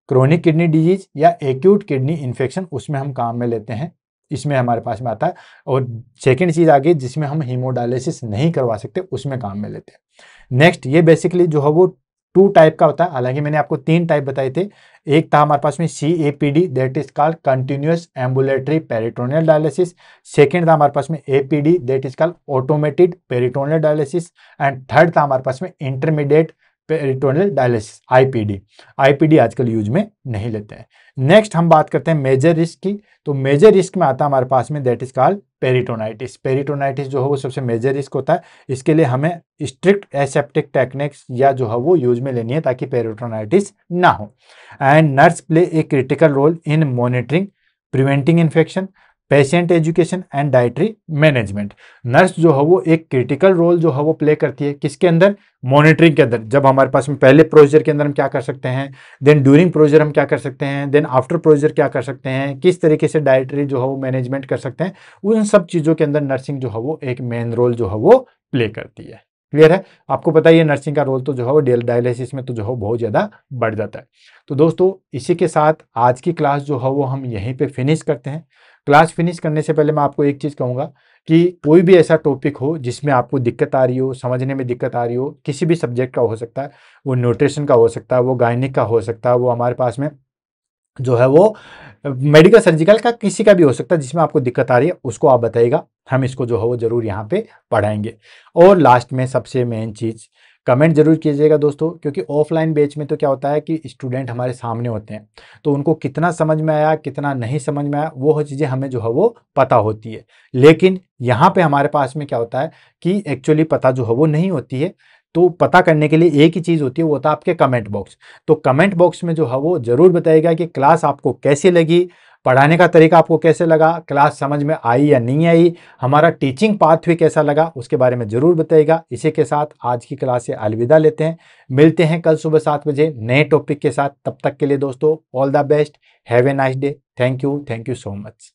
क्रोनिक किडनी डिजीज या एक्यूट किडनी इंफेक्शन, उसमें हम काम में लेते हैं, इसमें हमारे पास में आता है। और सेकेंड चीज आ गई जिसमें हम हीमोडायलिसिस नहीं करवा सकते, उसमें काम में लेते हैं। नेक्स्ट, ये बेसिकली जो है वो 2 टाइप का होता है, हालांकि मैंने आपको 3 टाइप बताए थे। एक था हमारे पास में CAPD, that is called continuous ambulatory peritoneal dialysis. Second था हमारे पास में APD, that is called automated peritoneal dialysis. And third था हमारे पास में intermediate peritoneal dialysis, IPD. IPD आजकल यूज में नहीं लेते हैं। नेक्स्ट हम बात करते हैं मेजर रिस्क की। तो मेजर रिस्क में आता है हमारे पास में that is called peritonitis. Peritonitis जो है वो सबसे मेजर रिस्क होता है। इसके लिए हमें स्ट्रिक्ट एसेप्टिक टेक्निक्स या जो है वो यूज में लेनी है ताकि पेरिटोनाइटिस ना हो। And nurse play a critical role in monitoring, preventing infection, patient education and dietary management. Nurse जो है वो एक क्रिटिकल रोल जो है वो प्ले करती है किसके अंदर, मॉनिटरिंग के अंदर। जब हमारे पास में पहले प्रोसीजर के अंदर हम क्या कर सकते हैं, देन ड्यूरिंग प्रोसीजर हम क्या कर सकते हैं, देन आफ्टर प्रोसीजर क्या कर सकते हैं, किस तरीके से डाइटरी जो है वो मैनेजमेंट कर सकते हैं, उन सब चीज़ों के अंदर नर्सिंग जो है वो एक मेन रोल जो है वो प्ले करती है। क्लियर है? आपको पता ही है नर्सिंग का रोल तो जो है वो डायलिसिस में तो जो है बहुत ज़्यादा बढ़ जाता है। तो दोस्तों इसी के साथ आज की क्लास जो है वो हम यहीं पे फिनिश करते हैं। क्लास फिनिश करने से पहले मैं आपको एक चीज़ कहूँगा कि कोई भी ऐसा टॉपिक हो जिसमें आपको दिक्कत आ रही हो, समझने में दिक्कत आ रही हो, किसी भी सब्जेक्ट का हो सकता है, वो न्यूट्रिशन का हो सकता है, वो गायनिक का हो सकता है, वो हमारे पास में जो है वो मेडिकल सर्जिकल का किसी का भी हो सकता है, जिसमें आपको दिक्कत आ रही है उसको आप बताइएगा, हम इसको जो है वो जरूर यहाँ पे पढ़ाएंगे। और लास्ट में सबसे मेन चीज़, कमेंट जरूर कीजिएगा दोस्तों, क्योंकि ऑफलाइन बैच में तो क्या होता है कि स्टूडेंट हमारे सामने होते हैं, तो उनको कितना समझ में आया कितना नहीं समझ में आया वो चीज़ें हमें जो है वो पता होती है। लेकिन यहाँ पे हमारे पास में क्या होता है कि एक्चुअली पता जो है वो नहीं होती है। तो पता करने के लिए एक ही चीज़ होती है, वो होता है आपके कमेंट बॉक्स। तो कमेंट बॉक्स में जो है वो जरूर बताइएगा कि क्लास आपको कैसी लगी, पढ़ाने का तरीका आपको कैसे लगा, क्लास समझ में आई या नहीं आई, हमारा टीचिंग पाथवे कैसा लगा, उसके बारे में जरूर बताइएगा। इसी के साथ आज की क्लास से अलविदा लेते हैं। मिलते हैं कल सुबह 7 बजे नए टॉपिक के साथ। तब तक के लिए दोस्तों all the best, have a nice day, thank you so much.